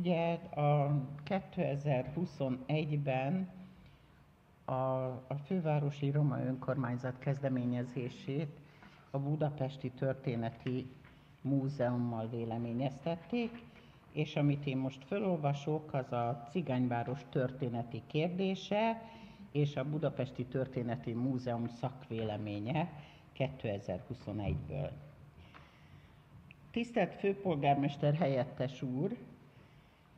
Ugye a 2021-ben a fővárosi roma önkormányzat kezdeményezését a Budapesti Történeti Múzeummal véleményeztették, és amit én most felolvasok, az a cigányváros történeti kérdése és a Budapesti Történeti Múzeum szakvéleménye 2021-ből. Tisztelt Főpolgármester helyettes úr!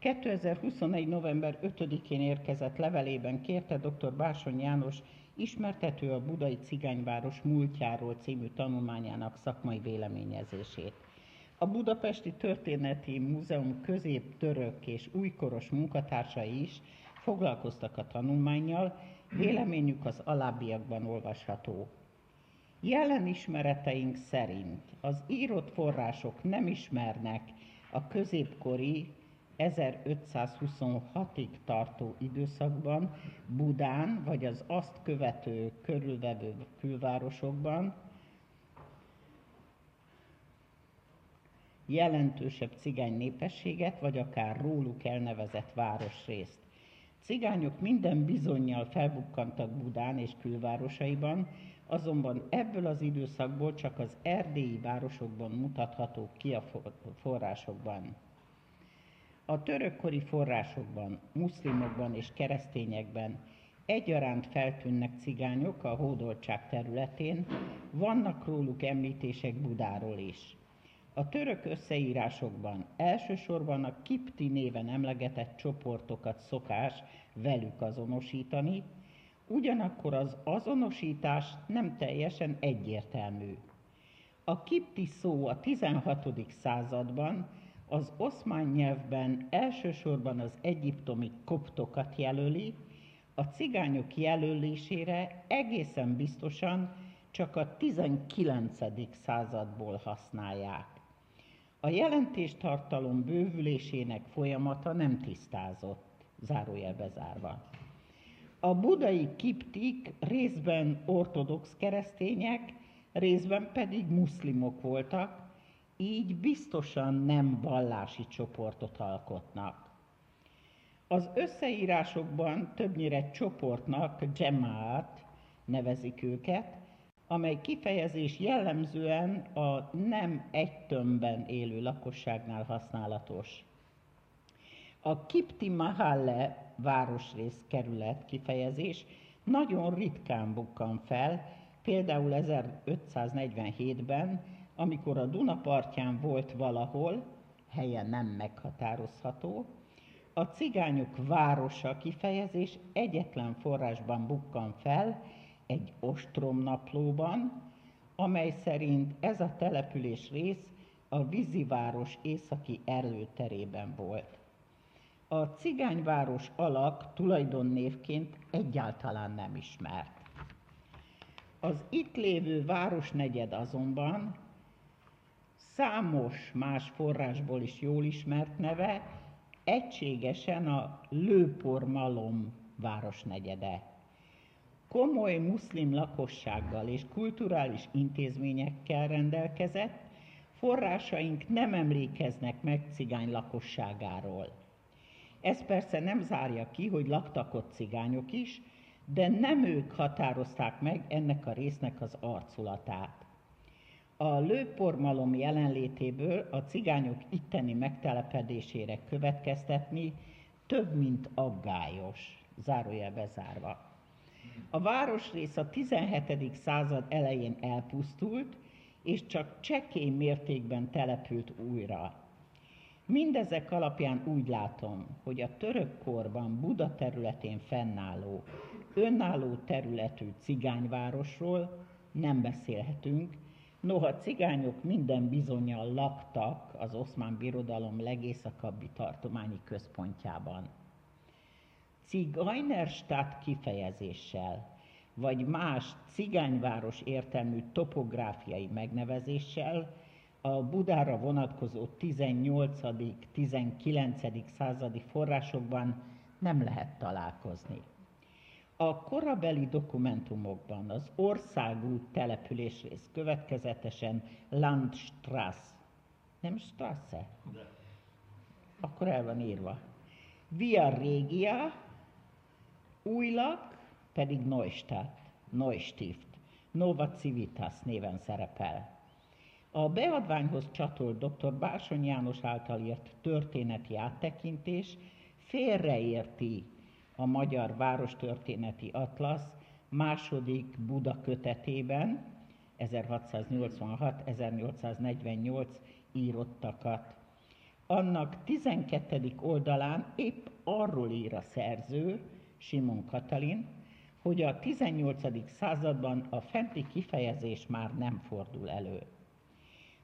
2021. november 5-én érkezett levelében kérte dr. Bársony János ismertető a budai cigányváros múltjáról című tanulmányának szakmai véleményezését. A Budapesti Történeti Múzeum középtörök és újkoros munkatársai is foglalkoztak a tanulmánnyal, véleményük az alábbiakban olvasható. Jelen ismereteink szerint az írott források nem ismernek a középkori 1526-ig tartó időszakban Budán vagy az azt követő körülvevő külvárosokban jelentősebb cigány népességet, vagy akár róluk elnevezett városrészt. Cigányok minden bizonnyal felbukkantak Budán és külvárosaiban, azonban ebből az időszakból csak az erdélyi városokban mutathatók ki a forrásokban. A törökkori forrásokban, muszlimokban és keresztényekben egyaránt feltűnnek cigányok a hódoltság területén, vannak róluk említések Budáról is. A török összeírásokban elsősorban a kipti néven emlegetett csoportokat szokás velük azonosítani, ugyanakkor az azonosítás nem teljesen egyértelmű. A kipti szó a 16. században az oszmán nyelvben elsősorban az egyiptomi koptokat jelöli, a cigányok jelölésére egészen biztosan csak a 19. századból használják. A jelentéstartalom bővülésének folyamata nem tisztázott, zárójelbe zárva. A budai kiptik részben ortodox keresztények, részben pedig muszlimok voltak, így biztosan nem vallási csoportot alkotnak. Az összeírásokban többnyire csoportnak, dzsemaát nevezik őket, amely kifejezés jellemzően a nem egy tömbben élő lakosságnál használatos. A kipti mahalle városrész kerület kifejezés nagyon ritkán bukkan fel, például 1547-ben, amikor a Duna partján volt valahol, helye nem meghatározható, a cigányok városa kifejezés egyetlen forrásban bukkan fel, egy ostromnaplóban, amely szerint ez a település rész a víziváros északi előterében volt. A cigányváros alak tulajdonnévként egyáltalán nem ismert. Az itt lévő városnegyed azonban számos más forrásból is jól ismert neve, egységesen a Lőpormalom városnegyede. Komoly muszlim lakossággal és kulturális intézményekkel rendelkezett, forrásaink nem emlékeznek meg cigány lakosságáról. Ez persze nem zárja ki, hogy laktak ott cigányok is, de nem ők határozták meg ennek a résznek az arculatát. A lőpormalom jelenlétéből a cigányok itteni megtelepedésére következtetni több, mint aggályos, zárójelbe zárva. A városrész a 17. század elején elpusztult, és csak csekély mértékben települt újra. Mindezek alapján úgy látom, hogy a török korban Buda területén fennálló, önálló területű cigányvárosról nem beszélhetünk, noha cigányok minden bizonnyal laktak az Oszmán Birodalom legészakabbi tartományi központjában. Zigeunerstadt kifejezéssel, vagy más cigányváros értelmű topográfiai megnevezéssel a Budára vonatkozó 18.-19. századi forrásokban nem lehet találkozni. A korabeli dokumentumokban az országút településrész következetesen Landstrasse, nem Strasse? akkor el van írva. Via Regia, újlak pedig Neustadt, Neustift, Nova Civitas néven szerepel. A beadványhoz csatolt dr. Bársony János által írt történeti áttekintés félreérti a Magyar Várostörténeti Atlasz második Buda kötetében 1686-1848 írottakat. Annak 12. oldalán épp arról ír a szerző, Simon Katalin, hogy a 18. században a fenti kifejezés már nem fordul elő.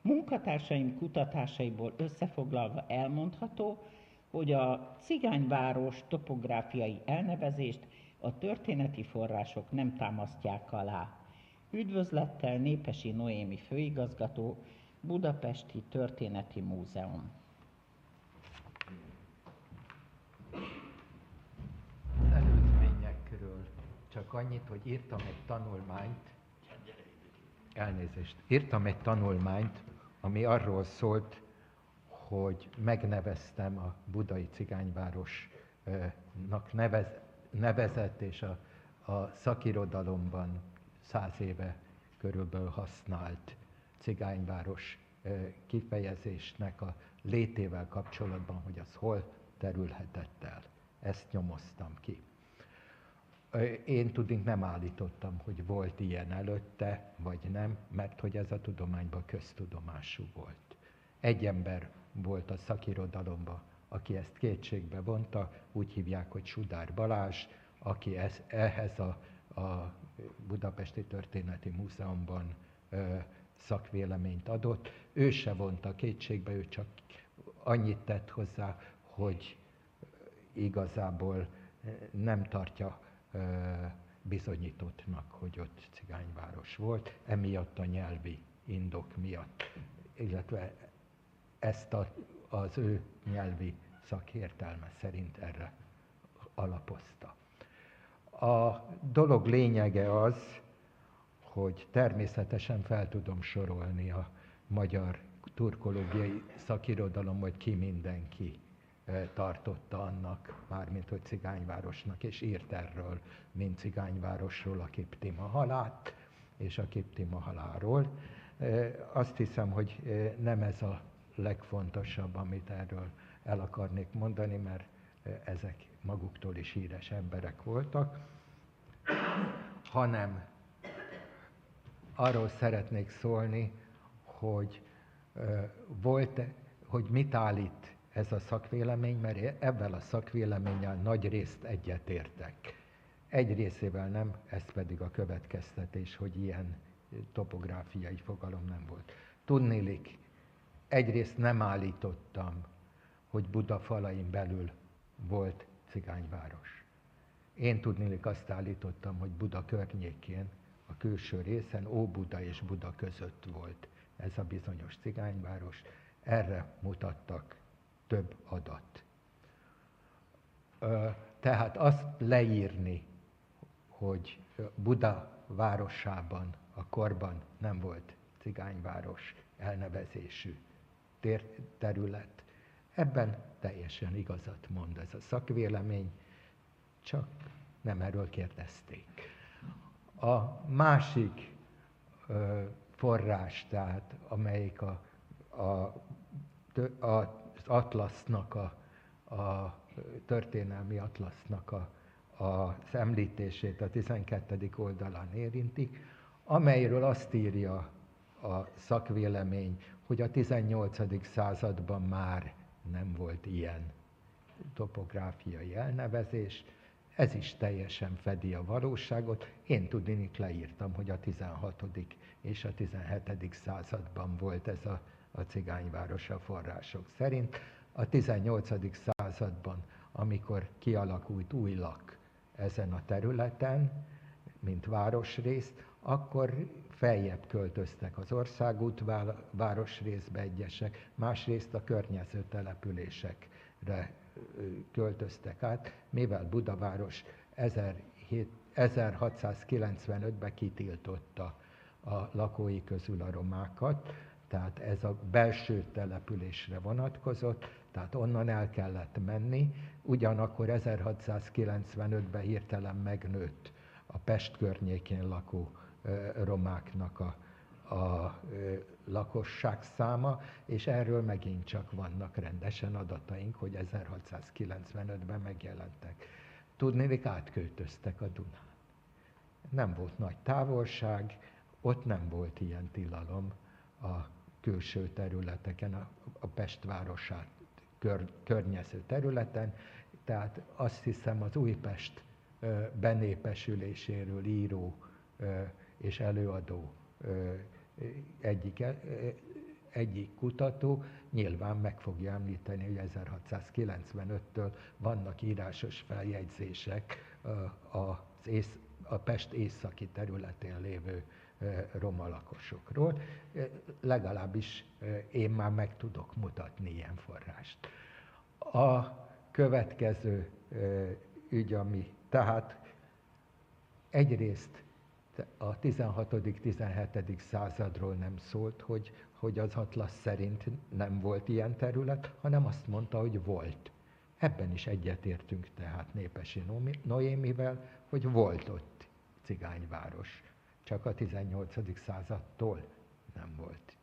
Munkatársaim kutatásaiból összefoglalva elmondható, hogy a cigányváros topográfiai elnevezést a történeti források nem támasztják alá. Üdvözlettel Népesi Noémi főigazgató, Budapesti Történeti Múzeum. Az előzményekről csak annyit, hogy írtam egy tanulmányt, ami arról szólt, hogy megneveztem a budai cigányvárosnak nevezett és a szakirodalomban 100 éve körülbelül használt cigányváros kifejezésnek a létével kapcsolatban, hogy az hol terülhetett el. Ezt nyomoztam ki. Én tudnék nem állítottam, hogy volt ilyen előtte, vagy nem, mert hogy ez a tudományban köztudomású volt. Egy ember volt a szakirodalomban, aki ezt kétségbe vonta, úgy hívják, hogy Sudár Balázs, aki ehhez a Budapesti Történeti Múzeumban szakvéleményt adott. Ő se vonta kétségbe, ő csak annyit tett hozzá, hogy igazából nem tartja bizonyítottnak, hogy ott cigányváros volt, emiatt a nyelvi indok miatt, illetve ezt az ő nyelvi szakértelme szerint erre alapozta. A dolog lényege az, hogy természetesen fel tudom sorolni a magyar turkológiai szakirodalom, hogy ki mindenki tartotta annak, mármint hogy cigányvárosnak, és írt erről, mint cigányvárosról a Kiptima halát, és a Kiptima haláról. Azt hiszem, hogy nem ez a legfontosabb, amit erről el akarnék mondani, mert ezek maguktól is híres emberek voltak, hanem arról szeretnék szólni, hogy hogy mit állít ez a szakvélemény, mert ebben a szakvéleménnyel nagy részt egyetértek. Egy részével nem, ez pedig a következtetés, hogy ilyen topográfiai fogalom nem volt. Tudniillik, egyrészt nem állítottam, hogy Buda falain belül volt cigányváros. Én tudniillik azt állítottam, hogy Buda környékén, a külső részen, Óbuda és Buda között volt ez a bizonyos cigányváros. Erre mutattak több adat. Tehát azt leírni, hogy Buda városában a korban nem volt cigányváros elnevezésű terület, ebben teljesen igazat mond ez a szakvélemény, csak nem erről kérdezték. A másik forrás, tehát amelyik az atlasznak, a történelmi atlasznak az említését a 12. oldalán érintik, amelyről azt írja a szakvélemény, hogy a 18. században már nem volt ilyen topográfiai elnevezés. Ez is teljesen fedi a valóságot. Én tudniillik leírtam, hogy a 16. és a 17. században volt ez a cigányváros a források szerint. A 18. században, amikor kialakult Újlak ezen a területen, mint városrész, akkor feljebb költöztek az országút városrészbe egyesek, másrészt a környező településekre költöztek át, mivel Budaváros 1695-ben kitiltotta a lakói közül a romákat, tehát ez a belső településre vonatkozott, tehát onnan el kellett menni, ugyanakkor 1695-ben hirtelen megnőtt a Pest környékén lakó romáknak a lakosság száma, és erről megint csak vannak rendesen adataink, hogy 1695-ben megjelentek. Tudnélik, átköltöztek a Dunán. Nem volt nagy távolság, ott nem volt ilyen tilalom a külső területeken, a Pest városát környező területen, tehát azt hiszem az Újpest benépesüléséről író és előadó egyik kutató nyilván meg fogja említeni, hogy 1695-től vannak írásos feljegyzések a Pest északi területén lévő roma lakosokról. Legalábbis én már meg tudok mutatni ilyen forrást. A következő ügy, ami tehát egyrészt a 16.-17. századról nem szólt, hogy az atlasz szerint nem volt ilyen terület, hanem azt mondta, hogy volt. Ebben is egyetértünk tehát Népesi Noémivel, hogy volt ott cigányváros. Csak a 18. századtól nem volt.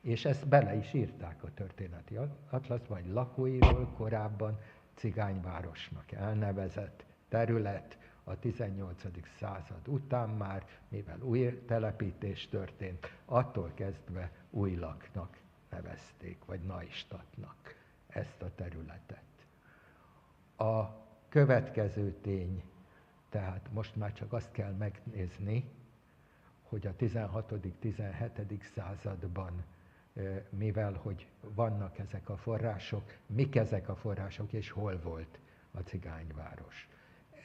És ezt bele is írták a történeti atlaszban, hogy lakóiról korábban cigányvárosnak elnevezett terület, a 18. század után már, mivel új telepítés történt, attól kezdve Újlaknak nevezték, vagy Neustatnak ezt a területet. A következő tény, tehát most már csak azt kell megnézni, hogy a 16.-17. században, mivel hogy vannak ezek a források, mik ezek a források, és hol volt a cigányváros.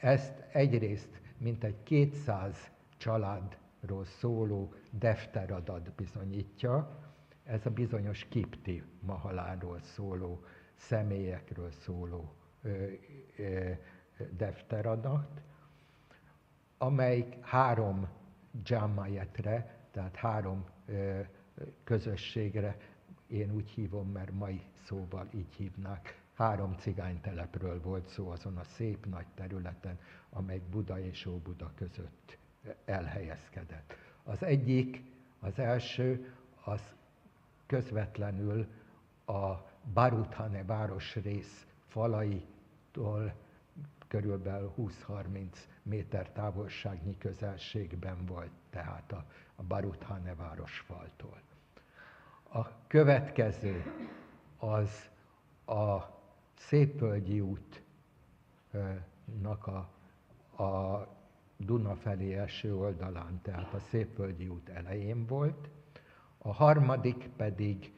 Ezt egyrészt mintegy 200 családról szóló defteradat bizonyítja, ez a bizonyos Kipti Mahaláról szóló, személyekről szóló defteradat, amelyik 3 dzsámajetre, tehát 3 közösségre, én úgy hívom, mert mai szóval így hívnák, 3 cigánytelepről volt szó azon a szép nagy területen, amely Buda és Óbuda között elhelyezkedett. Az első, az közvetlenül a Baruthane városrész falaitól körülbelül 20-30 méter távolságnyi közelségben volt, tehát a Baruthane városfaltól. A következő az a Szépvölgyi útnak a Duna felé eső oldalán, tehát a Szépvölgyi út elején volt. A harmadik pedig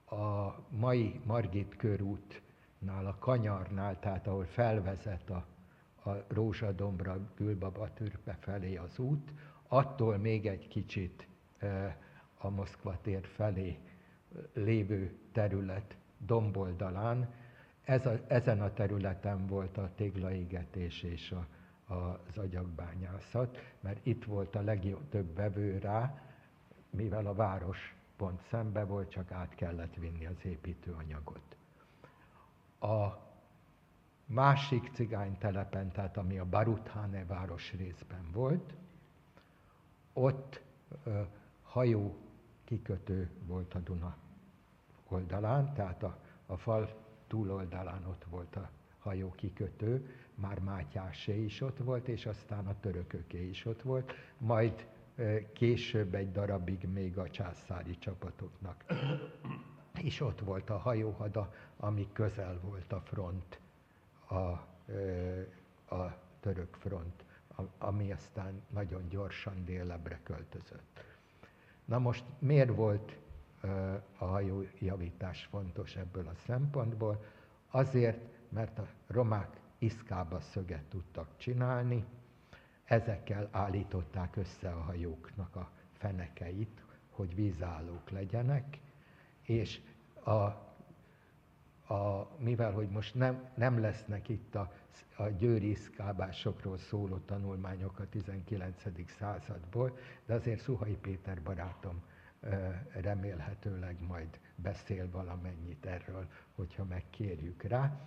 a mai Margit körútnál, a Kanyarnál, tehát ahol felvezet a Rózsadombra, Gülbabatürpe felé az út, attól még egy kicsit a Moszkva tér felé lévő terület domboldalán. Ezen a területen volt a téglaégetés és az agyagbányászat, mert itt volt a legtöbb vevő rá, mivel a város pont szembe volt, csak át kellett vinni az építőanyagot. A másik cigánytelepen, tehát ami a Baruthane városrészben volt, ott hajó kikötő volt a Duna oldalán, tehát a fal túloldalán ott volt a hajó kikötő, már Mátyásé is ott volt, és aztán a törököké is ott volt, majd később egy darabig még a császári csapatoknak is ott volt a hajóhada, ami közel volt a front, a török front, ami aztán nagyon gyorsan délebbre költözött. Na most miért volt a hajójavítás fontos ebből a szempontból? Azért, mert a romák iszkába szöget tudtak csinálni, ezekkel állították össze a hajóknak a fenekeit, hogy vízállók legyenek, és mivel hogy most nem lesznek itt a győri iszkábásokról szóló tanulmányok a 19. századból, de azért Szuhai Péter barátom remélhetőleg majd beszél valamennyit erről, hogyha megkérjük rá.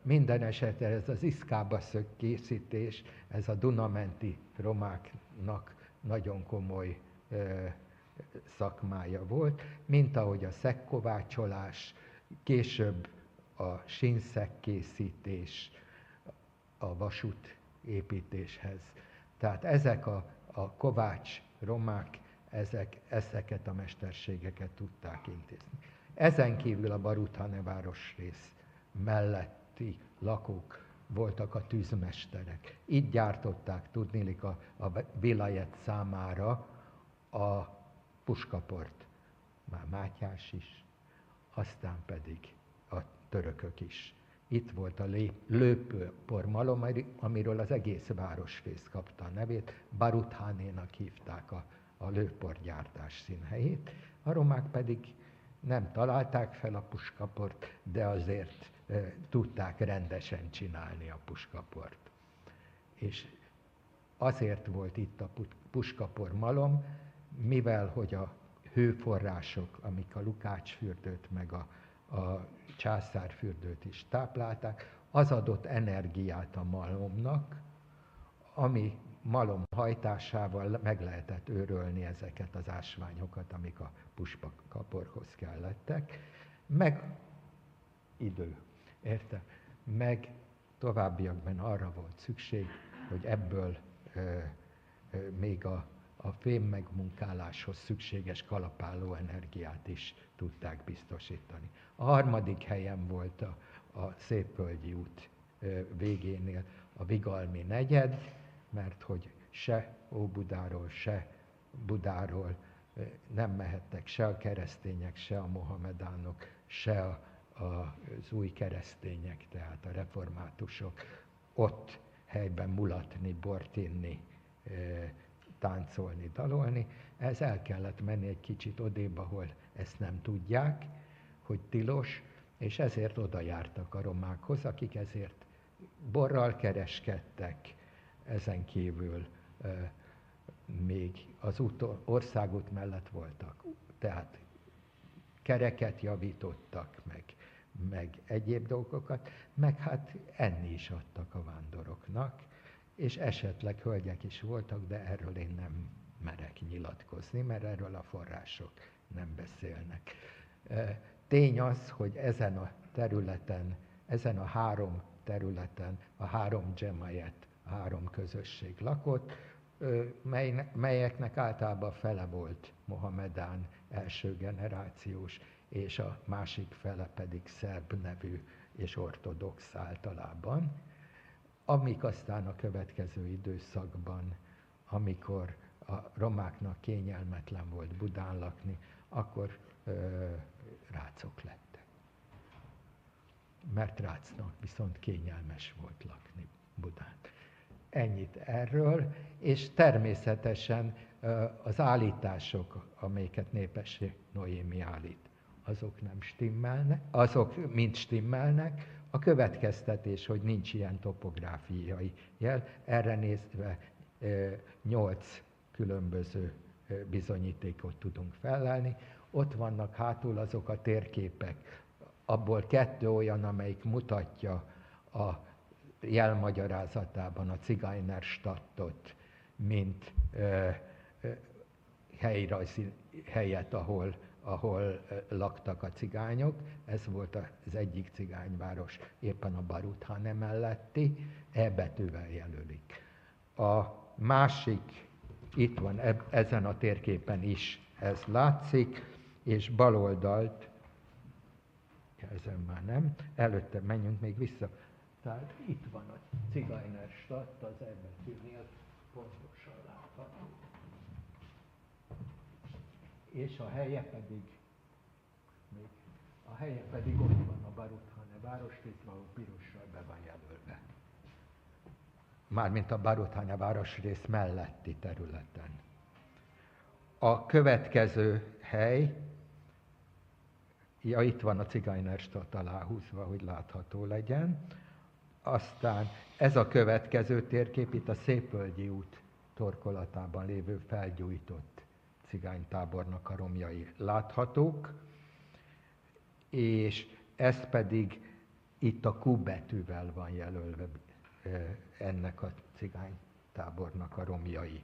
Minden esetre ez az iszkábaszög készítés, ez a dunamenti romáknak nagyon komoly szakmája volt, mint ahogy a szegkovácsolás, később a sínszegkészítés a vasút építéshez. Tehát ezek a kovács romák, ezeket a mesterségeket tudták intézni. Ezen kívül a Baruthane városrész melletti lakók voltak a tűzmesterek. Itt gyártották tudniillik a vilajet számára a puskaport. Már Mátyás is, aztán pedig a törökök is. Itt volt a lőpormalom, amiről az egész városrész kapta a nevét. Baruthanénak hívták a lőporgyártás színhelyét. A romák pedig nem találták fel a puskaport, de azért tudták rendesen csinálni a puskaport. És azért volt itt a puskapormalom, mivel hogy a hőforrások, amik a Lukács-fürdőt meg a Császár-fürdőt is táplálták, az adott energiát a malomnak, ami malom hajtásával meg lehetett őrölni ezeket az ásványokat, amik a puskaporhoz kellettek, meg idő, érte? Meg továbbiakban arra volt szükség, hogy ebből még a fém megmunkáláshoz szükséges kalapáló energiát is tudták biztosítani. A harmadik helyen volt a Szépvölgyi út végénél a Vigalmi negyed, mert hogy se Óbudáról, se Budáról nem mehettek se a keresztények, se a mohamedánok, se az új keresztények, tehát a reformátusok ott helyben mulatni, bort inni, táncolni, dalolni. Ez el kellett menni egy kicsit odébb, ahol ezt nem tudják, hogy tilos, és ezért oda jártak a romákhoz, akik ezért borral kereskedtek, ezen kívül még az országút mellett voltak, tehát kereket javítottak, meg egyéb dolgokat, meg hát enni is adtak a vándoroknak, és esetleg hölgyek is voltak, de erről én nem merek nyilatkozni, mert erről a források nem beszélnek. Tény az, hogy ezen a területen, ezen a három területen a három dzsemájet, a három közösség lakott, melyeknek általában fele volt mohamedán, első generációs, és a másik fele pedig szerb nevű és ortodox általában, amik aztán a következő időszakban, amikor a romáknak kényelmetlen volt Budán lakni, akkor rácok lettek. Mert rácnak viszont kényelmes volt lakni Budán. Ennyit erről, és természetesen az állítások, amelyeket Népessé Noémi állít, azok nem stimmelnek, azok mind stimmelnek. A következtetés, hogy nincs ilyen topográfiai jel, erre nézve 8 különböző bizonyítékot tudunk fellelni. Ott vannak hátul azok a térképek, abból 2 olyan, amelyik mutatja a jelmagyarázatában a Cigánynerstadtot, mint helyrajzi helyet, ahol laktak a cigányok. Ez volt az egyik cigányváros, éppen a Baruthane melletti, E betűvel jelölik. A másik, itt van ezen a térképen is ez látszik, és bal oldalt, ezen már nem, előtte menjünk még vissza. Tehát itt van a Cigánynerstadt, az E betűnél pontosan látható. És a helye pedig ott van a Baruthane városrész, ahol pirossal be van jelölve. Mármint a Baruthane városrész melletti területen. A következő hely, itt van a Cigánynerstadt aláhúzva, hogy látható legyen. Aztán ez a következő térkép, itt a Szépvölgyi út torkolatában lévő felgyújtott cigánytábornak a romjai láthatók, és ez pedig itt a Q betűvel van jelölve ennek a cigánytábornak a romjai.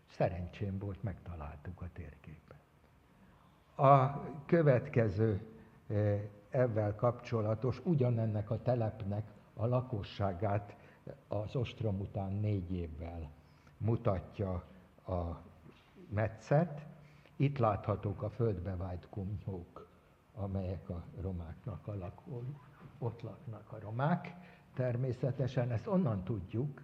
Szerencsém volt, megtaláltuk a térképen. A következő ezzel kapcsolatos, ugyanennek a telepnek a lakosságát az ostrom után 4 évvel mutatja a metszet. Itt láthatók a földbe vájt kunyhók, amelyek a romáknak a lakói. Ott laknak a romák. Természetesen ezt onnan tudjuk,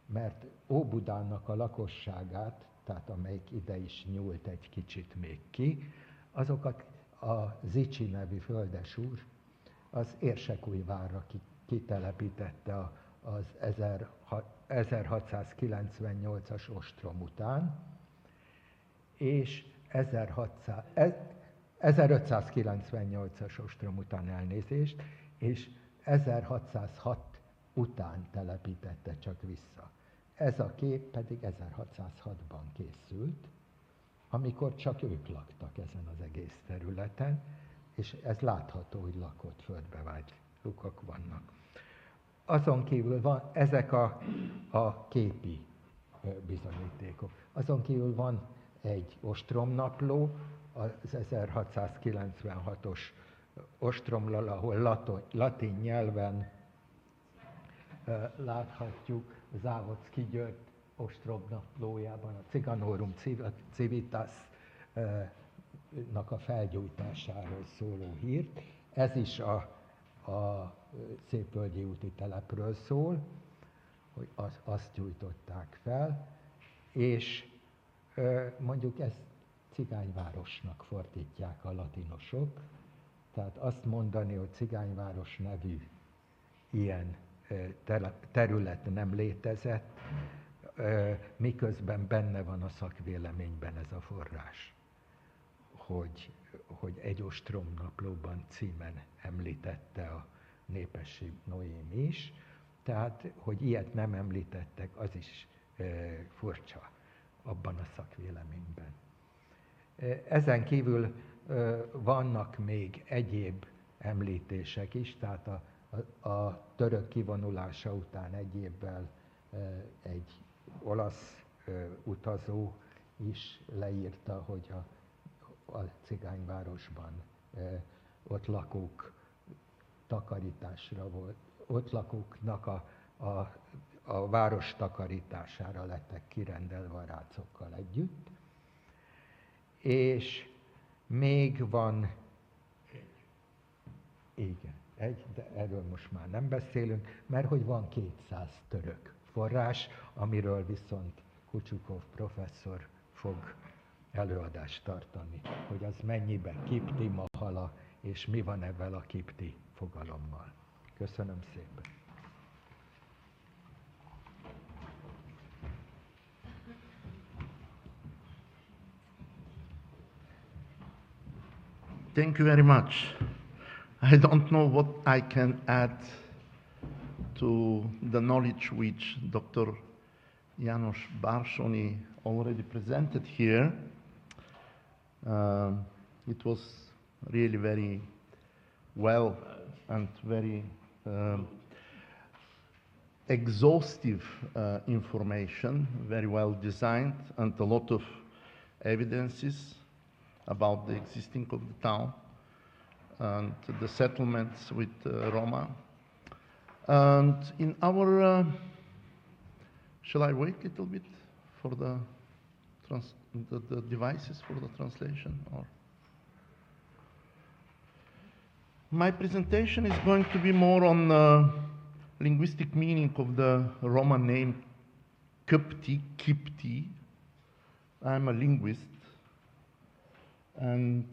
mert Óbudának a lakosságát, tehát amelyik ide is nyúlt egy kicsit még ki, azokat a Zicsi nevű földesúr az Érsekújvárra kitelepítette az 1698-as ostrom után, és 1598-as ostrom után elnézést, és 1606 után telepítette csak vissza. Ez a kép pedig 1606-ban készült, amikor csak ők laktak ezen az egész területen, és ez látható, hogy lakott földbe vájt lukak vannak. Azon kívül van ezek a képi bizonyítékok. Azon kívül van egy ostromnapló, az 1696-os ostromlal, ahol latin nyelven láthatjuk Závodszky György ostromnaplójában a Ciganorum Civitas-nak a felgyújtásáról szóló hírt. Ez is a Szépvölgyi úti telepről szól, hogy azt gyújtották fel, és mondjuk ezt cigányvárosnak fordítják a latinosok, tehát azt mondani, hogy cigányváros nevű ilyen terület nem létezett, miközben benne van a szakvéleményben ez a forrás, hogy egy ostromnaplóban címen említette a népesség Noémi is, tehát, hogy ilyet nem említettek, az is furcsa abban a szakvéleményben. Ezen kívül vannak még egyéb említések is, tehát a török kivonulása után egy évvel egy olasz utazó is leírta, hogy a cigányvárosban ott lakók takarításra volt, ott lakóknak a város takarítására lettek kirendelve a rácokkal együtt. És még van, igen, de erről most már nem beszélünk, mert hogy van 200 török forrás, amiről viszont Kucsukov professzor fog előadást tartani, hogy az mennyiben kipti, mahala, és mi van ebben a kipti fogalommal. Köszönöm szépen! Thank you very much. I don't know what I can add to the knowledge which Dr. János Bársony already presented here. It was really very well and very exhaustive information, very well designed, and a lot of evidences about the existing of the town and the settlements with Roma. And in our, shall I wait a little bit for the devices for the translation? Or my presentation is going to be more on linguistic meaning of the Roma name Kipti. I'm a linguist. And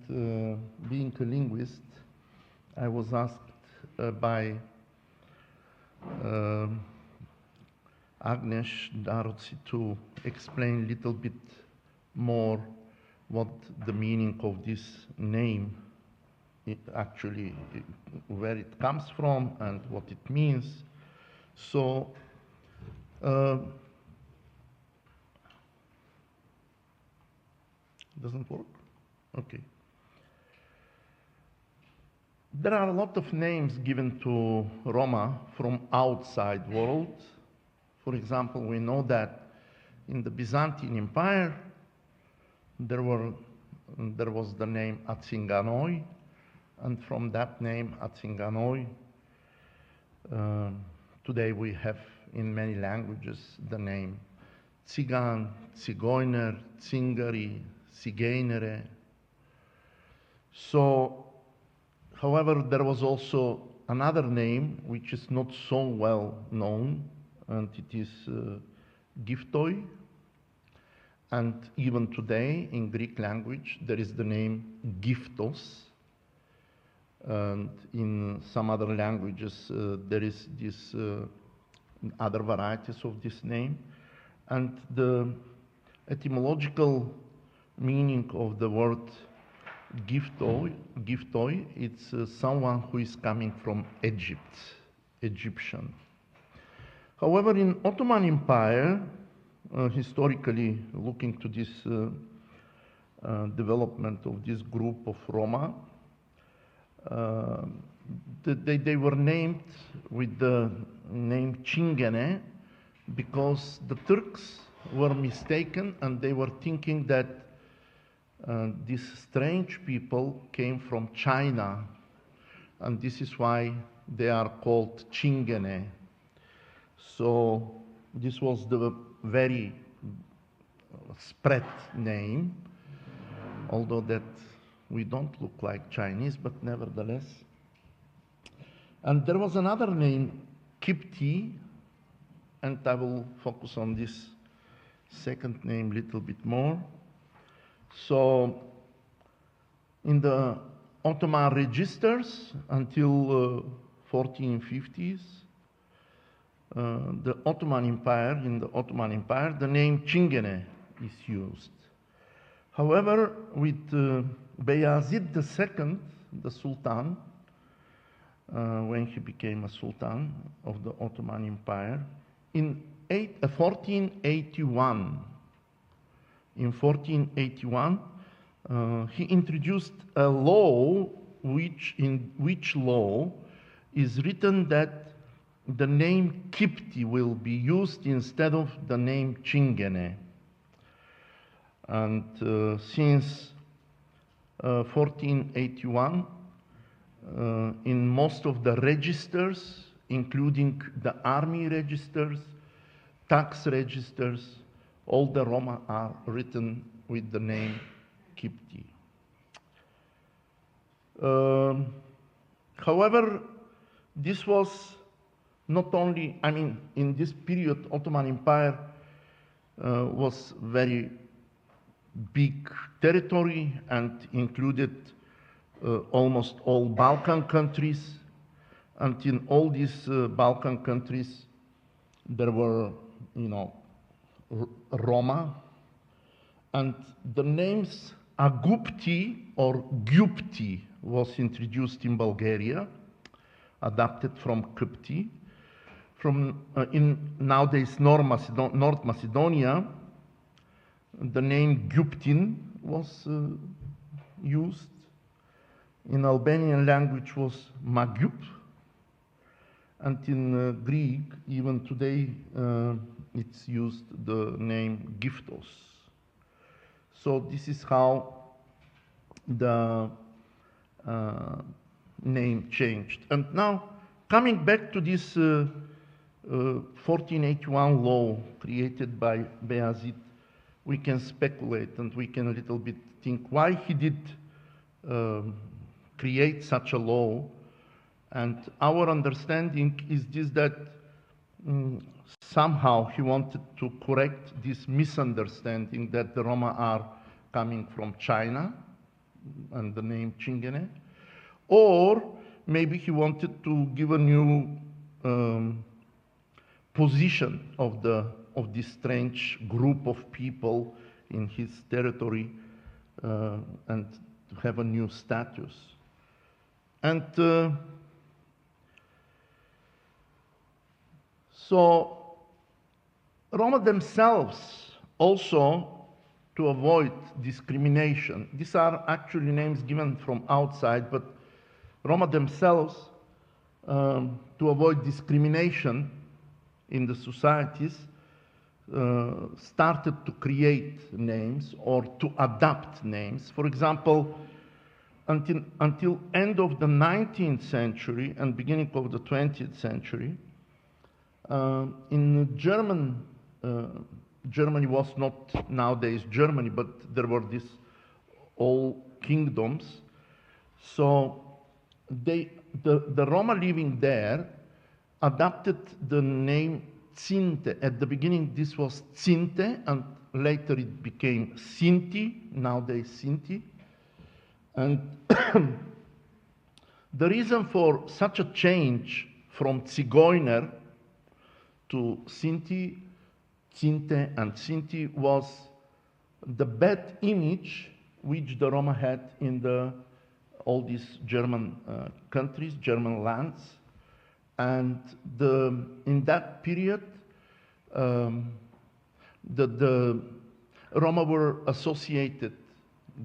being a linguist, I was asked by Agnes Daroci to explain a little bit more what the meaning of this name, where it comes from and what it means. So Doesn't work? Okay. There are a lot of names given to Roma from outside world. For example, we know that in the Byzantine Empire, there was the name Atsinganoi, and from that name Atsinganoi, today we have in many languages the name Cigány, Zigeuner, Zingari, Zigeinere. So, however, there was also another name which is not so well known, and it is Giftoi. And even today, in Greek language, there is the name Giftos. And in some other languages, there is this other varieties of this name. And the etymological meaning of the word giftoi, it's someone who is coming from Egypt, Egyptian. However, in Ottoman Empire, historically looking to this development of this group of Roma, they were named with the name Çingene because the Turks were mistaken and they were thinking that these strange people came from China, and this is why they are called Çingene. So this was the very spread name, although that we don't look like Chinese, but nevertheless. And there was another name, Kipti, and I will focus on this second name a little bit more. So in the Ottoman registers until 1450s, in the Ottoman Empire, the name Çingene is used. However, with Beyazid II, the Sultan, when he became a Sultan of the Ottoman Empire, in 1481, he introduced a law in which law is written that the name Kipti will be used instead of the name Çingene. And since 1481, in most of the registers, including the army registers, tax registers, all the Roma are written with the name Kipti. However, this was not only, I mean, in this period, Ottoman Empire was very big territory and included almost all Balkan countries. And in all these Balkan countries, there were, Roma. And the names Agupti or Gyupti was introduced in Bulgaria, adapted from Kipti. In nowadays North Macedonia, the name Gyuptin was used. In Albanian language was Magyup, and in Greek, even today, it's used the name Giftos. So this is how the name changed. And now, coming back to this 1481 law created by Beyazid, we can speculate and we can a little bit think why he did create such a law. And our understanding is this, that somehow he wanted to correct this misunderstanding that the Roma are coming from China and the name Çingene, or maybe he wanted to give a new position of this strange group of people in his territory and to have a new status. And so Roma themselves also to avoid discrimination. These are actually names given from outside, but Roma themselves, to avoid discrimination in the societies, started to create names or to adapt names. For example, until end of the 19th century and beginning of the 20th century, in Germany was not nowadays Germany, but there were these all kingdoms. So the Roma living there adapted the name Zinte. At the beginning this was Zinte, and later it became Sinti, nowadays Sinti. And the reason for such a change from Zigeuner to Sinti, Zinte and Sinti was the bad image which the Roma had in all these German countries, German lands. And in that period, the Roma were associated,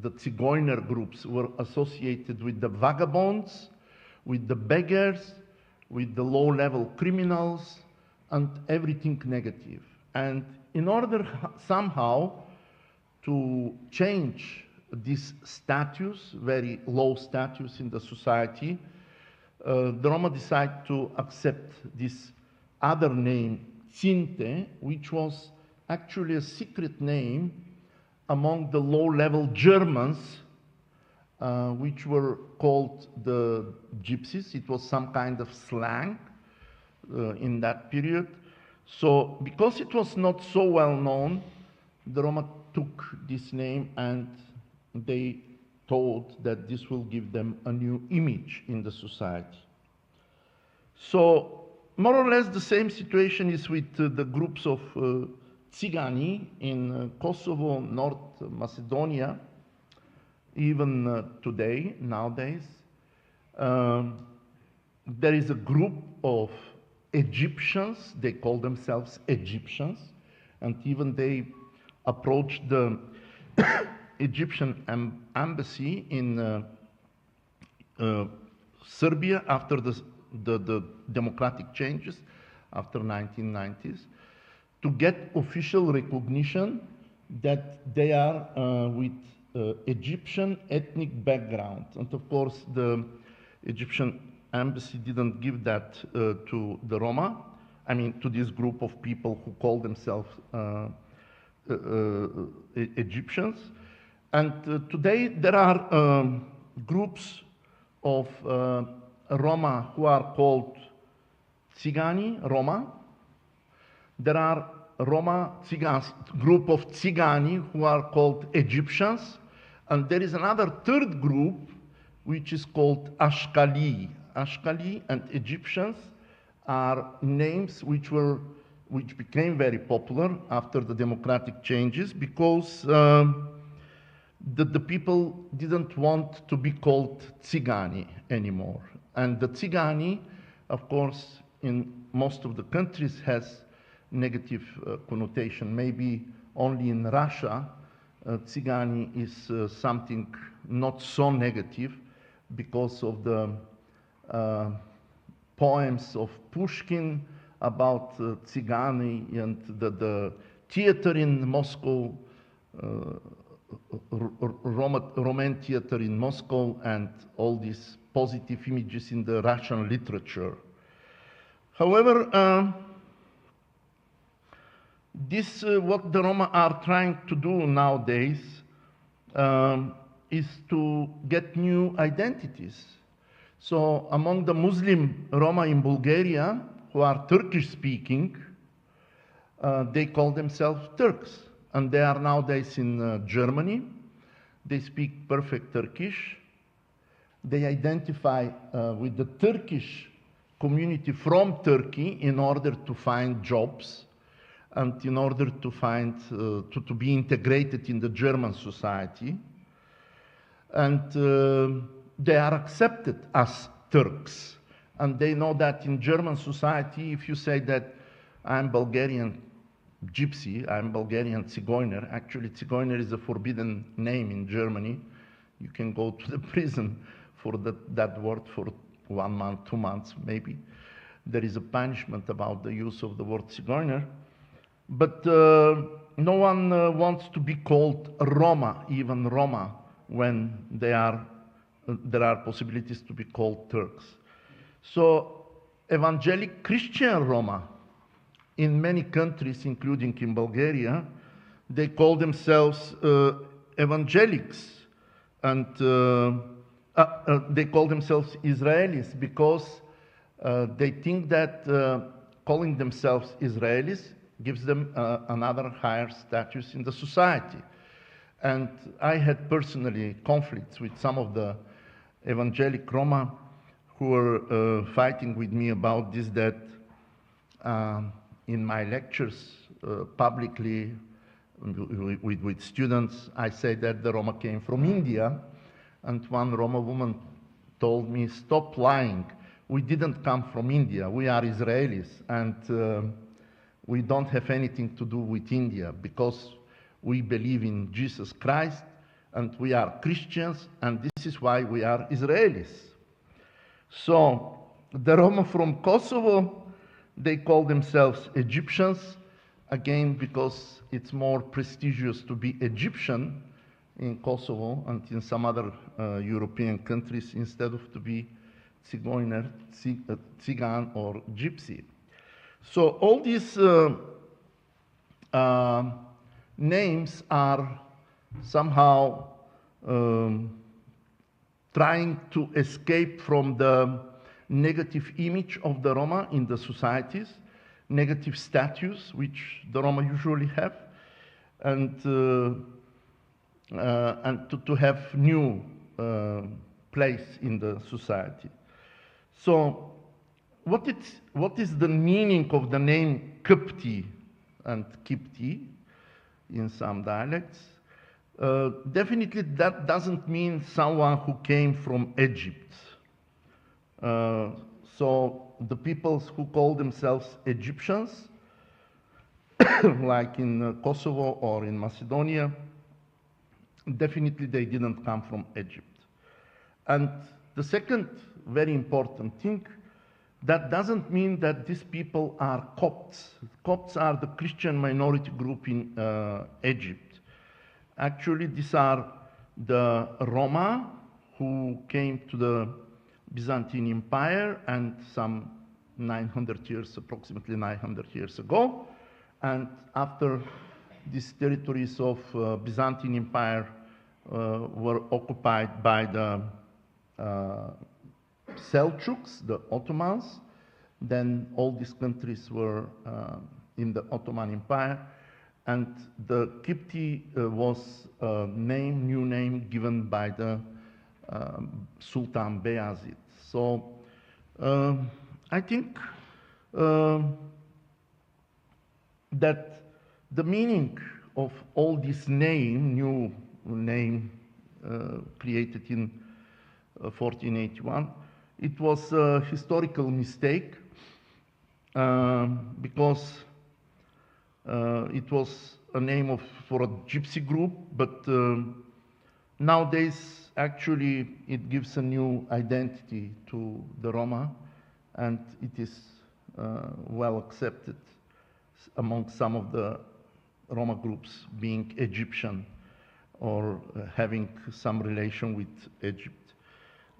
the Zigeuner groups were associated with the vagabonds, with the beggars, with the low-level criminals, and everything negative. And in order somehow to change this status, very low status in the society, the Roma decided to accept this other name, Zinte, which was actually a secret name among the low-level Germans, which were called the gypsies. It was some kind of slang in that period. So because it was not so well known, the Roma took this name and they thought that this will give them a new image in the society. So more or less the same situation is with the groups of cigány in Kosovo, North Macedonia, even today, nowadays. There is a group of Egyptians, they call themselves Egyptians, and even they approached the Egyptian embassy in Serbia after the democratic changes after 1990s to get official recognition that they are with Egyptian ethnic background. And of course the Egyptian embassy didn't give that to the Roma, I mean to this group of people who call themselves Egyptians. And today there are groups of Roma who are called cigány, Roma. There are group of cigány who are called Egyptians. And there is another third group which is called Ashkali. Ashkali and Egyptians are names which became very popular after the democratic changes because the people didn't want to be called cigány anymore. And the cigány, of course, in most of the countries has negative connotation. Maybe only in Russia, cigány is something not so negative because of the poems of Pushkin about cigány and the theater in Moscow, Roman theater in Moscow, and all these positive images in the Russian literature. However, what the Roma are trying to do nowadays is to get new identities. So among the Muslim Roma in Bulgaria, who are Turkish-speaking, they call themselves Turks. And they are nowadays in Germany. They speak perfect Turkish. They identify with the Turkish community from Turkey in order to find jobs and in order to find, to be integrated in the German society. And they are accepted as Turks. And they know that in German society, if you say that I'm Bulgarian gypsy. I'm Bulgarian Cigoiner. Actually, Cigoiner is a forbidden name in Germany. You can go to the prison for that word for 1 month, 2 months, maybe. There is a punishment about the use of the word Cigoiner. But no one wants to be called Roma, even Roma, when there are possibilities to be called Turks. So evangelic Christian Roma in many countries, including in Bulgaria, they call themselves evangelics, and they call themselves Israelis because they think that calling themselves Israelis gives them another higher status in the society. And I had personally conflicts with some of the evangelic Roma who were fighting with me about this, that in my lectures publicly with students, I say that the Roma came from India, and one Roma woman told me, stop lying. We didn't come from India. We are Israelis, and we don't have anything to do with India because we believe in Jesus Christ, and we are Christians, and this is why we are Israelis. So the Roma from Kosovo, they call themselves Egyptians, again because it's more prestigious to be Egyptian in Kosovo and in some other European countries instead of to be Cigoiner, Cigan or Gypsy. So all these names are somehow trying to escape from the negative image of the Roma in the societies, negative status which the Roma usually have, and to have new place in the society. So what is the meaning of the name Kipti and Kipti in some dialects? Definitely that doesn't mean someone who came from Egypt. So the peoples who call themselves Egyptians, like in Kosovo or in Macedonia, definitely they didn't come from Egypt. And the second very important thing, that doesn't mean that these people are Copts. Copts are the Christian minority group in Egypt. Actually, these are the Roma who came to the Byzantine Empire and some 900 years, approximately 900 years ago. And after these territories of Byzantine Empire were occupied by the Seljuks, the Ottomans, then all these countries were in the Ottoman Empire, and the Kipti was a new name given by the Sultan Beyazid. So I think that the meaning of all this new name created in 1481, it was a historical mistake because it was a name for a gypsy group, but nowadays actually it gives a new identity to the Roma, and it is well accepted among some of the Roma groups being Egyptian or having some relation with Egypt.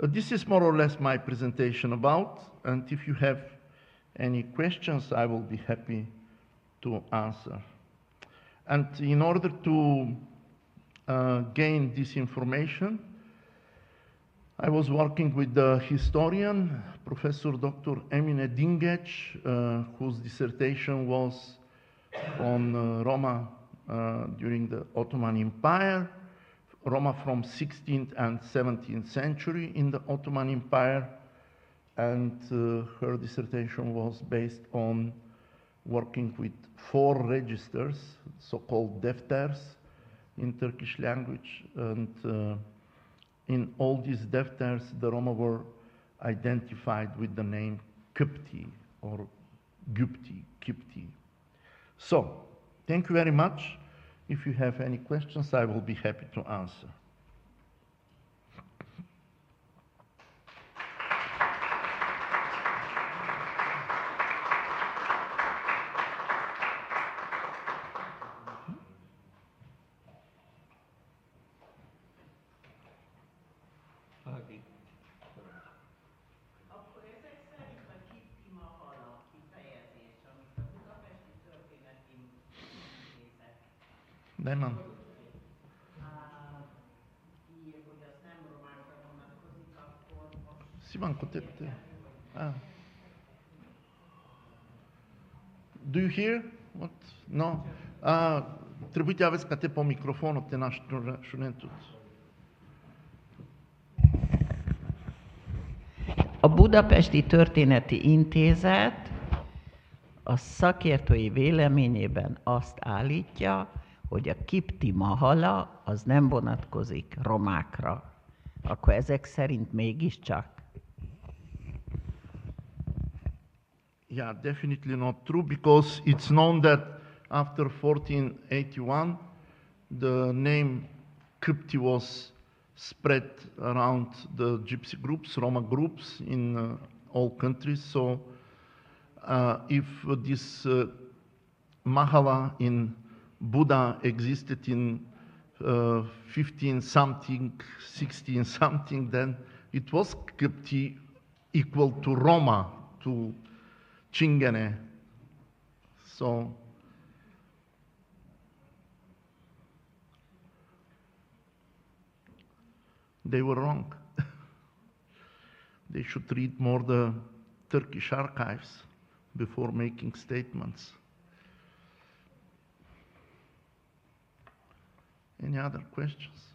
This is more or less my presentation about, and if you have any questions, I will be happy to answer. And in order to gain this information, I was working with the historian, Professor Dr. Emine Dingec, whose dissertation was on Roma during the Ottoman Empire, Roma from 16th and 17th century in the Ottoman Empire, and her dissertation was based on working with 4 registers, so-called defters in Turkish language, and in all these defters the Roma were identified with the name Kipti or Gypti, Kipti. So Thank you very much. If you have any questions, I will be happy to answer. Akkor ezek szerint a kiptimahala kifejezés, amit a Budapesti Történeti Intézet Nemam. ír, hogy az nem romákra vonatkozik, akkor most Sivan Kotette. Ah. Do you hear? What? No. Trebuie să aveți cate pe microfonul te nașunentut. A Budapesti Történeti Intézet a szakértői véleményében azt állítja, hogy a kipti mahala az nem vonatkozik romákra. Akkor ezek szerint mégiscsak? Yeah, definitely not true, because it's known that after 1481, the name Kypti was spread around the gypsy groups, Roma groups in all countries. So if this Mahala in Buddha existed in 15 something, 16 something, then it was Kypti equal to Roma, to Chingene. So they were wrong. They should read more the Turkish archives before making statements. Any other questions?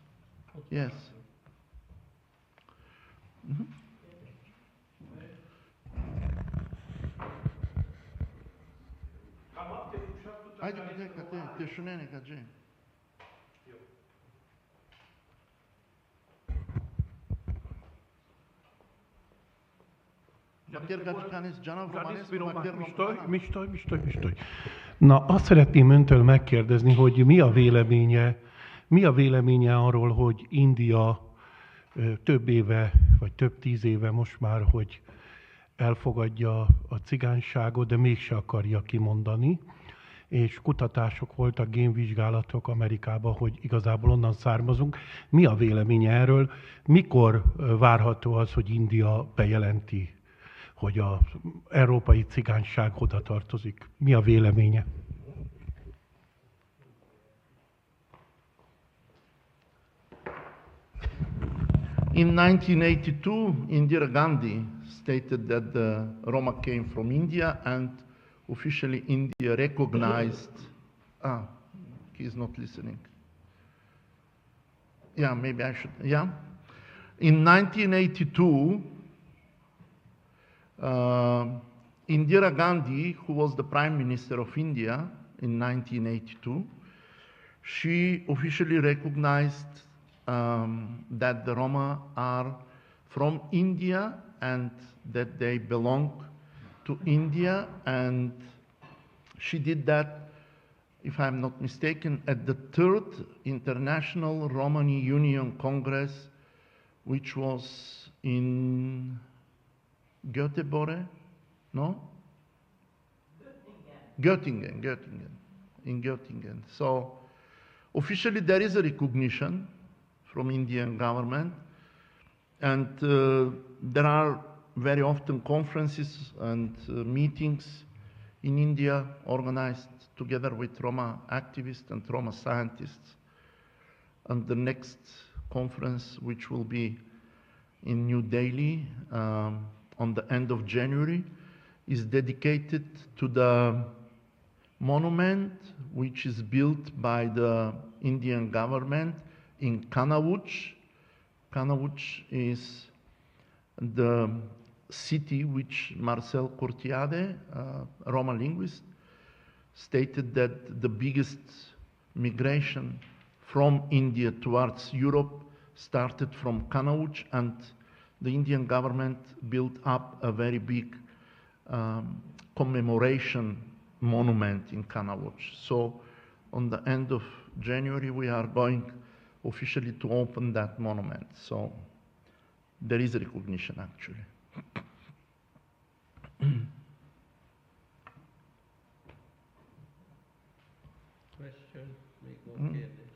Yes. Mm-hmm. Ajde, te šunene kad že. Na, azt szeretném öntől megkérdezni, hogy mi a véleménye arról, hogy India több éve, vagy több 10 éve most már, hogy elfogadja a cigányságot, de mégse akarja kimondani, és kutatások voltak, génvizsgálatok Amerikában, hogy igazából onnan származunk. Mi a véleménye erről? Mikor várható az, hogy India bejelenti, hogy az európai cigányság oda tartozik? Mi a véleménye? In 1982, Indira Gandhi stated that the Roma came from India, and officially India recognized. He's not listening. Yeah, maybe I should. Yeah. In 1982, Indira Gandhi, who was the Prime Minister of India in 1982, she officially recognized that the Roma are from India and that they belong to India, and she did that, if I'm not mistaken, at the 3rd International Romani Union Congress, which was in Göteborg, no? Göttingen, in Göttingen. So officially there is a recognition from Indian government, and there are very often conferences and meetings in India organized together with Roma activists and Roma scientists. And the next conference, which will be in New Delhi on the end of January, is dedicated to the monument which is built by the Indian government in Kanawuch. Kanawuch is the city which Marcel Cortiade, a Roma linguist, stated that the biggest migration from India towards Europe started from Kanawuch, and the Indian government built up a very big commemoration monument in Kanawuch. So on the end of January, we are going officially to open that monument. So there is recognition, actually. Question? Még van kérdés?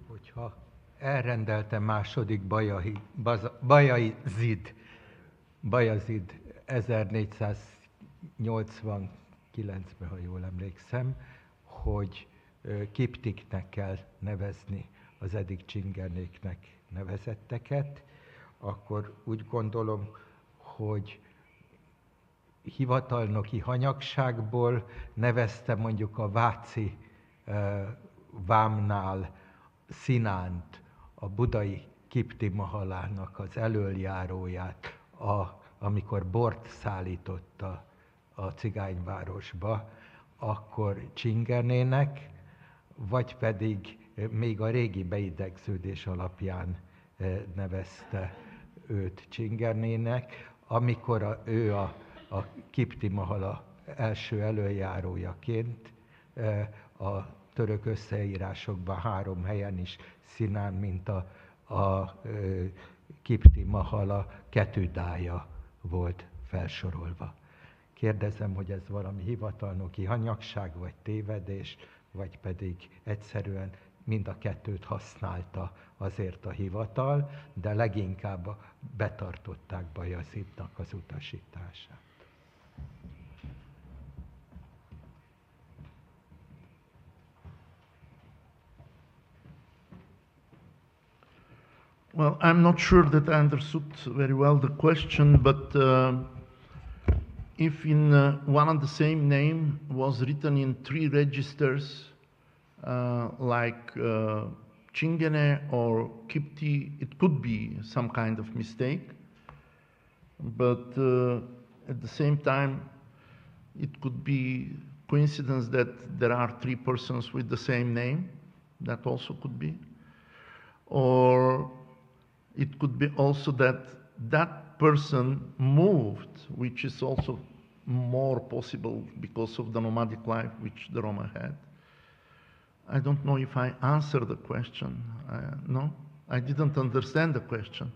Hogyha elrendelte második Bajazid 1489-ben, ha jól emlékszem, hogy kiptiknek kell nevezni az eddig csingernéknek nevezetteket, akkor úgy gondolom, hogy hivatalnoki hanyagságból nevezte mondjuk a váci vámnál Szinánt, a budai Kipti Mahalának az elöljáróját, amikor bort szállított a cigányvárosba, akkor Csingernének, vagy pedig még a régi beidegződés alapján nevezte őt Csingernének, amikor ő a Kipti Mahala első elöljárójaként a török összeírásokban 3 helyen is Szinán, mint a Kipti Mahala ketüdája volt felsorolva. Kérdezem, hogy ez valami hivatalnoki hanyagság, vagy tévedés, vagy pedig egyszerűen mind a kettőt használta azért a hivatal, de leginkább betartották Bajazidnak az utasítását. Well, I'm not sure that I understood very well the question, but if in one and the same name was written in 3 registers, like Chingene or Kipti, it could be some kind of mistake, but at the same time, it could be coincidence that there are 3 persons with the same name. That also could be. Or it could be also that that person moved, which is also more possible because of the nomadic life which the Roma had. I don't know if I answered the question. No? I didn't understand the question.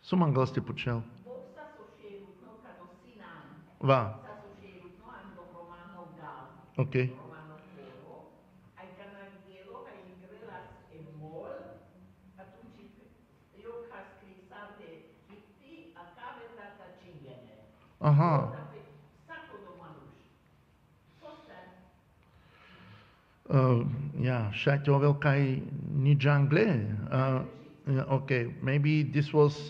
Someone else to put shell. Va. Okay. Aha. Yeah, Shaito Velkai Nijangle. Okay, maybe this was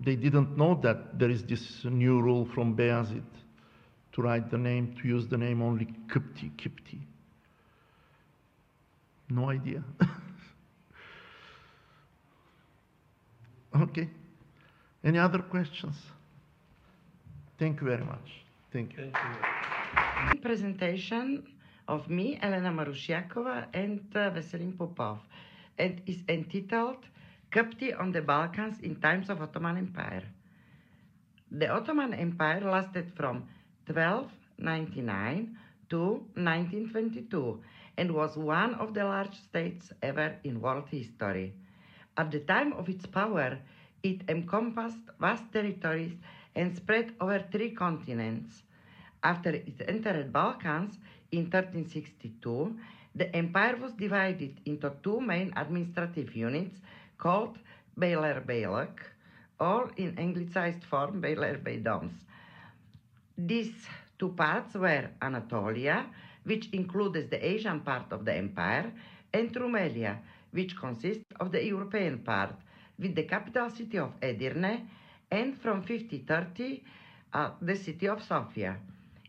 they didn't know that there is this new rule from Beyazid to write the name, to use the name only Kipti. No idea. Okay. Any other questions? Thank you very much. Thank you. Presentation of me, Elena Marushiakova, and Veselin Popov, and is entitled Kipti on the Balkans in Times of Ottoman Empire. The Ottoman Empire lasted from 1299 to 1922 and was one of the largest states ever in world history. At the time of its power, it encompassed vast territories and spread over 3 continents. After it entered Balkans in 1362, the empire was divided into 2 main administrative units called Beylerbeylik, or in anglicized form Beylerbeydams. These 2 parts were Anatolia, which includes the Asian part of the empire, and Rumelia, which consists of the European part, with the capital city of Edirne, and from 1530, the city of Sofia.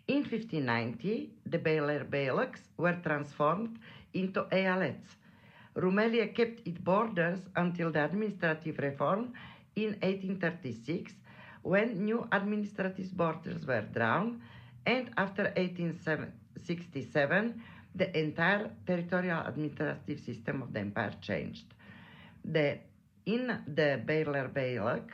In 1590, the Beylerbeyliks were transformed into eyalets. Rumelia kept its borders until the administrative reform in 1836, when new administrative borders were drawn, and after 1867, the entire territorial administrative system of the empire changed. In the Beylerbeylek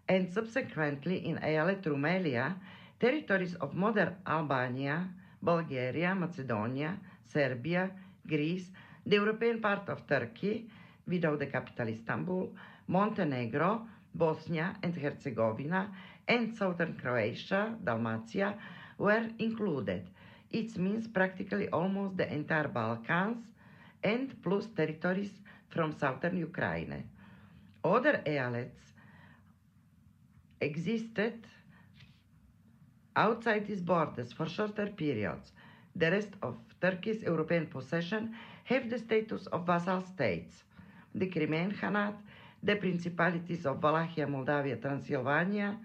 and subsequently in Eyalet Rumelia, territories of modern Albania, Bulgaria, Macedonia, Serbia, Greece, the European part of Turkey, without the capital Istanbul, Montenegro, Bosnia and Herzegovina, and southern Croatia, Dalmatia, were included. It means practically almost the entire Balkans and plus territories from southern Ukraine. Other eyalets existed outside these borders for shorter periods. The rest of Turkey's European possessions have the status of vassal states. The Crimean Khanate, the Principalities of Wallachia, Moldavia, Transylvania,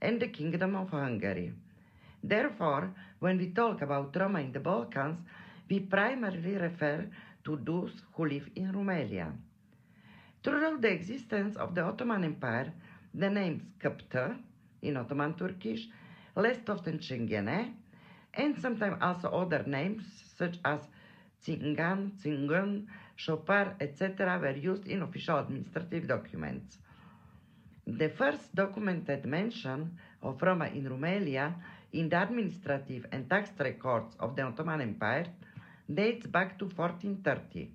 and the Kingdom of Hungary. Therefore, when we talk about Roma in the Balkans, we primarily refer to those who live in Rumelia. Throughout the existence of the Ottoman Empire, the names Köpte, in Ottoman Turkish, less often Çingene, and sometimes also other names such as Cingan, Cingun, Chopar, etc. were used in official administrative documents. The first documented mention of Roma in Rumelia in the administrative and tax records of the Ottoman Empire dates back to 1430.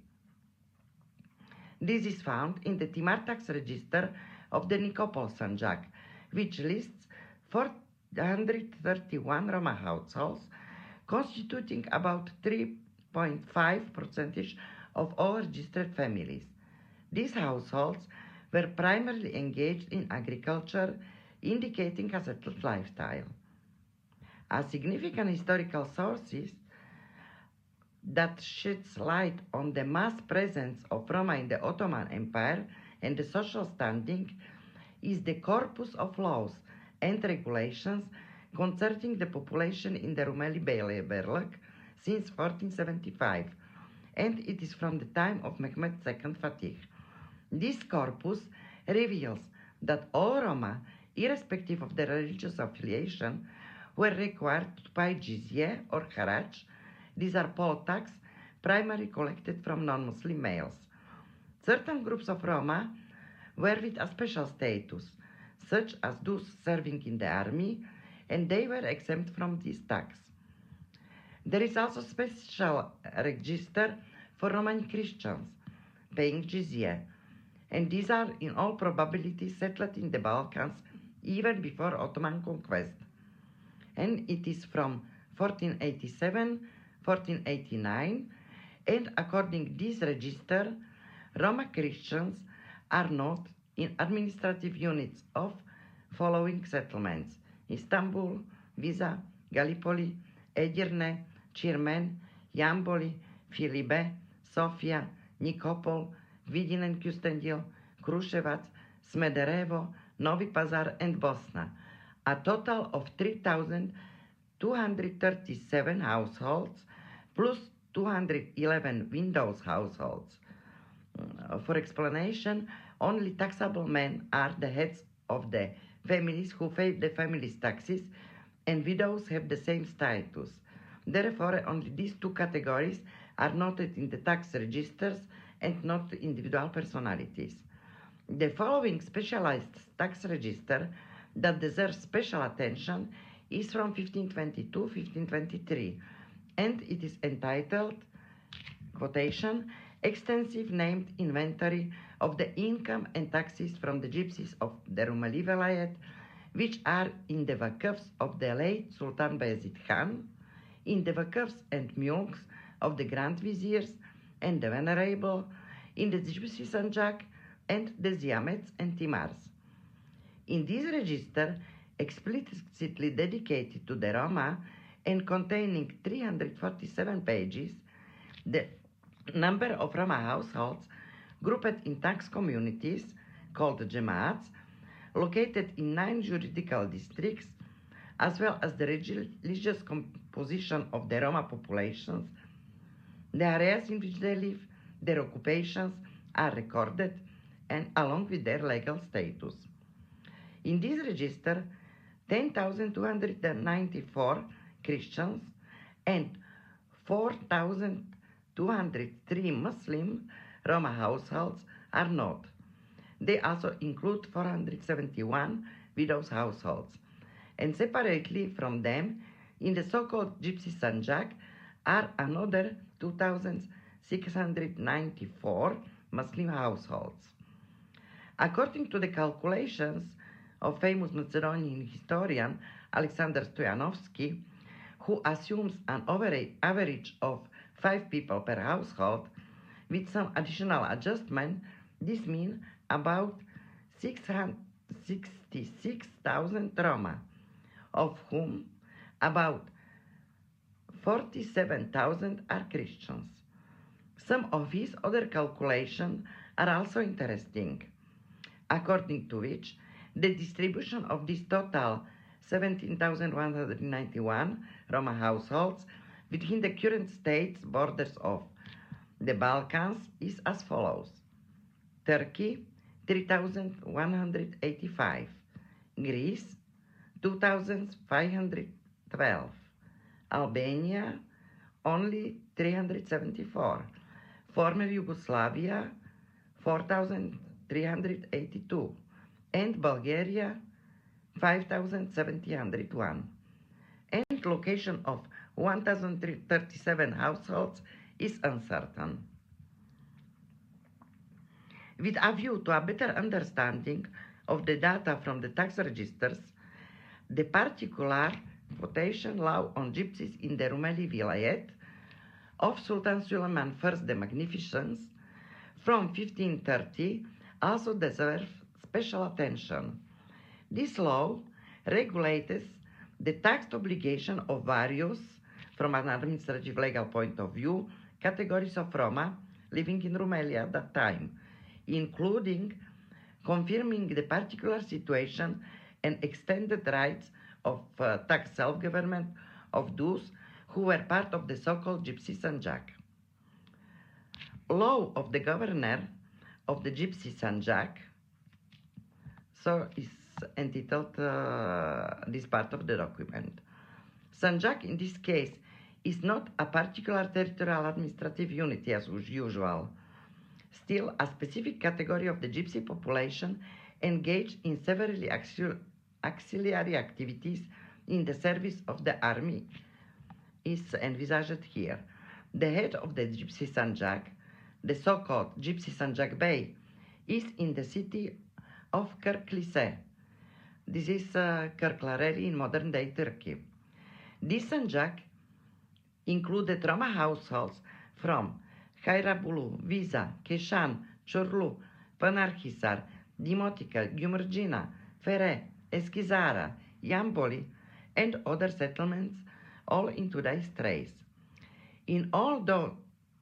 This is found in the Timar tax register of the Nikopol Sanjak, which lists 431 Roma households, constituting about 3.5% of all registered families. These households were primarily engaged in agriculture, indicating a settled lifestyle. As significant historical sources that sheds light on the mass presence of Roma in the Ottoman Empire and the social standing is the corpus of laws and regulations concerning the population in the Rumeli Beylerbeylek since 1475, and it is from the time of Mehmed II Fatih. This corpus reveals that all Roma, irrespective of their religious affiliation, were required to pay jizye or haraj. These are poll tax primarily collected from non-Muslim males. Certain groups of Roma were with a special status, such as those serving in the army, and they were exempt from this tax. There is also a special register for Roman Christians paying jizya, and these are in all probability settled in the Balkans even before Ottoman conquest. And it is from 1487, 1489, and according to this register, Roma Christians are not in administrative units of following settlements: Istanbul, Viza, Gallipoli, Edirne, Čirmen, Jamboli, Filibe, Sofia, Nikopol, Vidin and Kustendil, Kruševac, Smederevo, Novi Pazar, and Bosna, a total of 3,237 households plus 211 windows households. For explanation, only taxable men are the heads of the families who pay the family's taxes, and widows have the same status. Therefore, only these two categories are noted in the tax registers and not individual personalities. The following specialized tax register that deserves special attention is from 1522-1523, and it is entitled, quotation, Extensive Named Inventory of the Income and Taxes from the Gypsies of the Rumeli Velayet, which are in the vakufs of the late Sultan Bayezid Khan, in the vakufs and mulks of the Grand Viziers and the Venerable, in the Gypsy Sanjak and the Ziamets and Timars. In this register, explicitly dedicated to the Roma and containing 347 pages, the number of Roma households grouped in tax communities, called Jemaats, located in 9 juridical districts, as well as the religious composition of the Roma populations, the areas in which they live, their occupations are recorded, and along with their legal status. In this register, 10,294 Christians and 4,000 203 Muslim Roma households are not. They also include 471 widows' households. And separately from them, in the so-called Gypsy Sanjak, are another 2,694 Muslim households. According to the calculations of famous Macedonian historian Alexander Stoyanovsky, who assumes an average of 5 people per household, with some additional adjustment, this means about 66,000 Roma, of whom about 47,000 are Christians. Some of his other calculations are also interesting, according to which the distribution of this total 17,191 Roma households within the current states borders of the Balkans is as follows: Turkey 3,185, Greece 2,512, Albania only 374, former Yugoslavia 4,382, and Bulgaria 5,701. And location of 1,037 households is uncertain. With a view to a better understanding of the data from the tax registers, the particular quotation law on gypsies in the Rumeli Vilayet of Sultan Suleiman I the Magnificent from 1530 also deserves special attention. This law regulates the tax obligation of various, from an administrative legal point of view, categories of Roma living in Rumelia at that time, including confirming the particular situation and extended rights of tax self-government of those who were part of the so-called Gypsy Sanjak. Law of the governor of the Gypsy Sanjak, so is entitled this part of the document. Sanjak in this case is not a particular territorial administrative unit as usual, still a specific category of the Gypsy population engaged in severally auxiliary activities in the service of the army is envisaged here. The head of the Gypsy Sanjak, the so-called Gypsy Sanjak Bey, is in the city of Kirklise. This is Kirklareli in modern-day Turkey. This Sanjak included Roma households from Hairabulu, Viza, Keşan, Çorlu, Pınarhisar, Dimotica, Gümürcina, Fere, Eskizara, Yamboli, and other settlements, all in today's Thrace. In all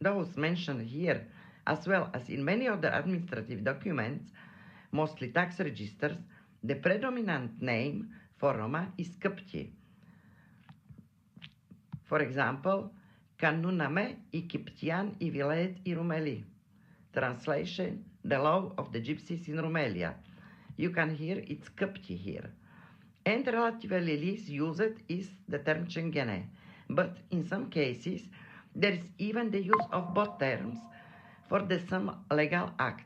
those mentioned here, as well as in many other administrative documents, mostly tax registers, the predominant name for Roma is Câpti. For example, Canuname i Câptian i Vilayet i Rumeli. Translation, the law of the gypsies in Rumelia. You can hear it's Câpti here. And relatively least used is the term Cengene, but in some cases there is even the use of both terms for the same legal act.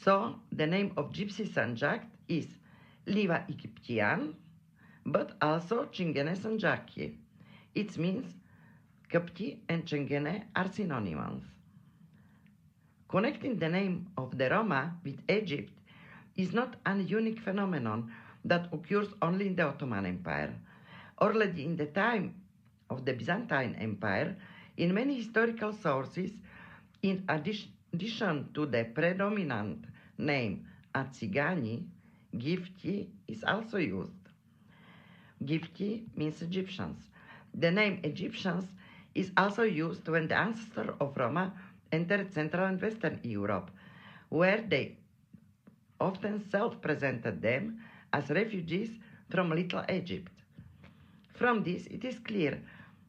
So the name of Gypsy Sanjak is Liva i Câptian, but also Cengene Sanjaki. It means Câpti and Cengene are synonymous. Connecting the name of the Roma with Egypt is not an unique phenomenon that occurs only in the Ottoman Empire. Already in the time of the Byzantine Empire, in many historical sources, in addition to the predominant name Atsigani, Gifti is also used. Gifti means Egyptians. The name Egyptians is also used when the ancestors of Roma entered Central and Western Europe, where they often self-presented them as refugees from Little Egypt. From this, it is clear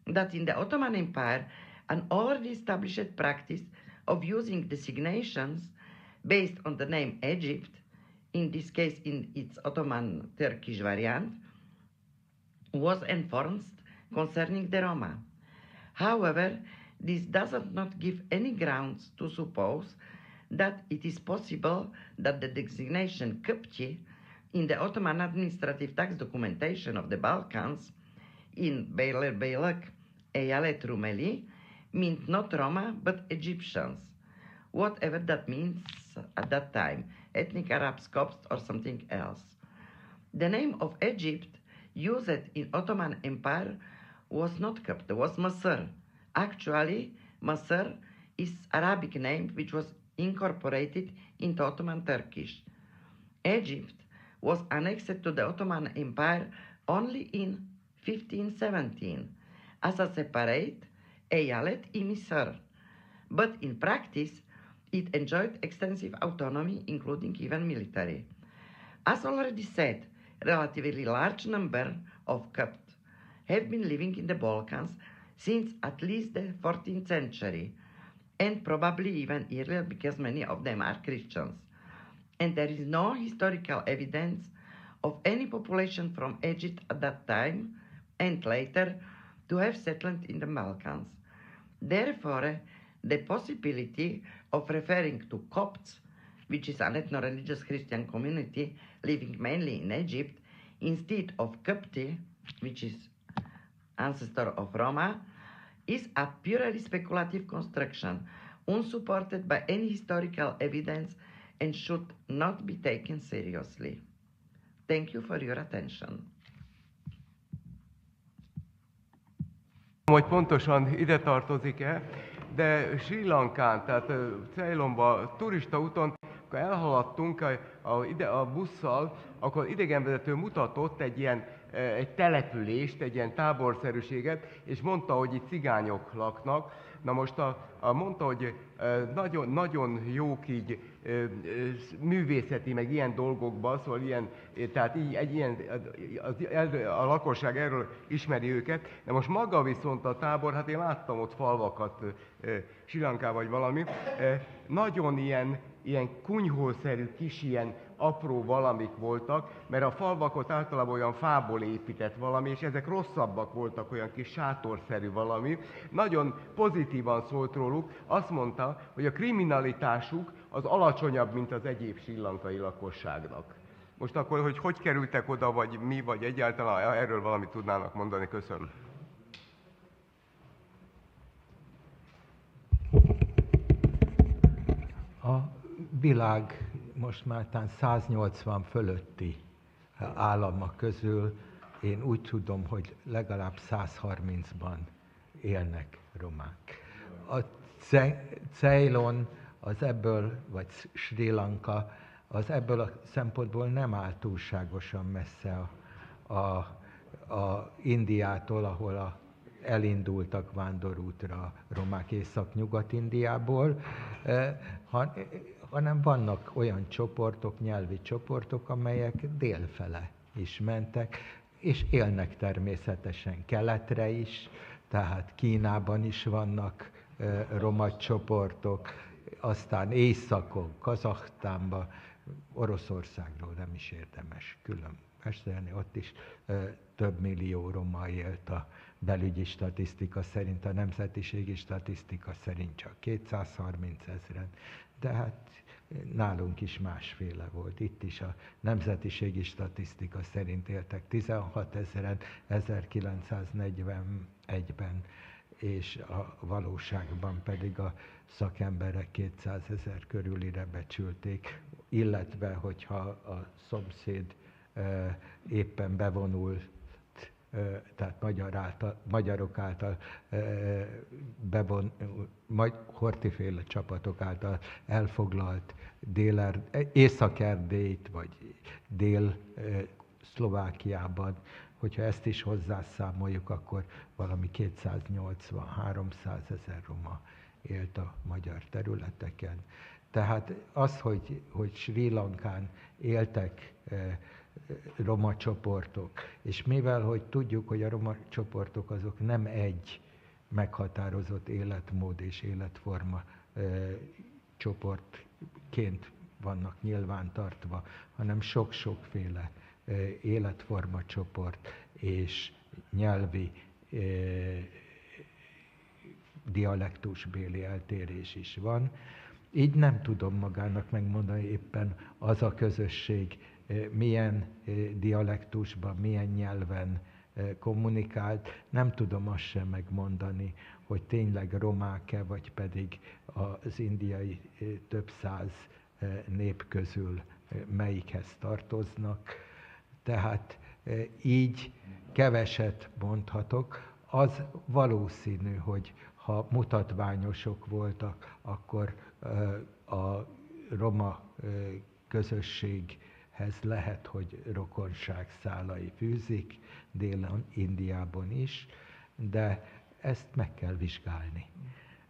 that in the Ottoman Empire, an already established practice of using designations based on the name Egypt, in this case in its Ottoman Turkish variant, was enforced concerning the Roma. However, this does not give any grounds to suppose that it is possible that the designation Köpcsi in the Ottoman administrative tax documentation of the Balkans in Beylerbeylak, Eyalet Rumeli meant not Roma but Egyptians, whatever that means at that time, ethnic Arabs, Copts or something else. The name of Egypt used in Ottoman Empire was not Copt, was Masr. Actually, Masr is Arabic name which was incorporated into Ottoman Turkish. Egypt was annexed to the Ottoman Empire only in 1517 as a separate Eyalet-i Misr, but in practice it enjoyed extensive autonomy, including even military. As already said, relatively large number of Copts have been living in the Balkans since at least the 14th century, and probably even earlier because many of them are Christians. And there is no historical evidence of any population from Egypt at that time and later to have settled in the Balkans. Therefore, the possibility of referring to Copts, which is an ethno-religious Christian community living mainly in Egypt, instead of Copti, which is ancestor of Roma, is a purely speculative construction, unsupported by any historical evidence and should not be taken seriously. Thank you for your attention. Hogy pontosan ide tartozik-e, de Sri Lankán, tehát Ceylonba turista úton, akkor elhaladtunk a busszal, akkor idegenvezető mutatott egy települést, egy ilyen táborszerűséget, és mondta, hogy itt cigányok laknak. Na most mondta, hogy nagyon, nagyon jók így művészeti, meg ilyen dolgokban, szóval tehát a lakosság erről ismeri őket. De most maga viszont a tábor, hát én láttam ott falvakat, Sri Lankában vagy valami, nagyon ilyen kunyhószerű kis ilyen apró valamik voltak, mert a falvak ott általában olyan fából épített valami, és ezek rosszabbak voltak, olyan kis sátorszerű valami. Nagyon pozitívan szólt róluk, azt mondta, hogy a kriminalitásuk az alacsonyabb, mint az egyéb srí lankai lakosságnak. Most akkor, hogy kerültek oda, vagy mi, vagy egyáltalán erről valamit tudnának mondani, köszönöm. A világ most már talán 180 fölötti államok közül én úgy tudom, hogy legalább 130-ban élnek romák. A Ceylon, az ebből, vagy Sri Lanka, az ebből a szempontból nem áll túlságosan messze a Indiától, ahol elindultak vándorútra a romák Észak-Nyugat-Indiából, hanem vannak olyan csoportok, nyelvi csoportok, amelyek délfele is mentek, és élnek természetesen keletre is, tehát Kínában is vannak roma csoportok, aztán északon, Kazahsztánban, Oroszországról nem is érdemes külön beszélni, ott is több millió roma élt a belügyi statisztika szerint, a nemzetiségi statisztika szerint csak 230 000, de hát nálunk is másféle volt. Itt is a nemzetiségi statisztika szerint éltek 16 000 1941-ben, és a valóságban pedig a szakemberek 200 000 körülire becsülték, illetve hogyha a szomszéd éppen bevonult, tehát magyarok által horthyféle csapatok által elfoglalt Észak-Erdélyt, vagy Dél-Szlovákiában, hogyha ezt is hozzászámoljuk, akkor valami 280-300 000 roma élt a magyar területeken. Tehát az, hogy Srí Lankán éltek roma csoportok, és mivel hogy tudjuk, hogy a roma csoportok azok nem egy meghatározott életmód és életforma csoportként vannak nyilvántartva, hanem sok-sokféle életforma csoport és nyelvi dialektusbéli eltérés is van. Így nem tudom magának megmondani éppen az a közösség milyen dialektusban, milyen nyelven kommunikált. Nem tudom azt sem megmondani, hogy tényleg romák-e, vagy pedig az indiai több száz nép közül melyikhez tartoznak. Tehát így keveset mondhatok. Az valószínű, hogy ha mutatványosok voltak, akkor a roma közösséghez lehet, hogy rokonság szálai fűzik, Dél-Indiában is, de ezt meg kell vizsgálni.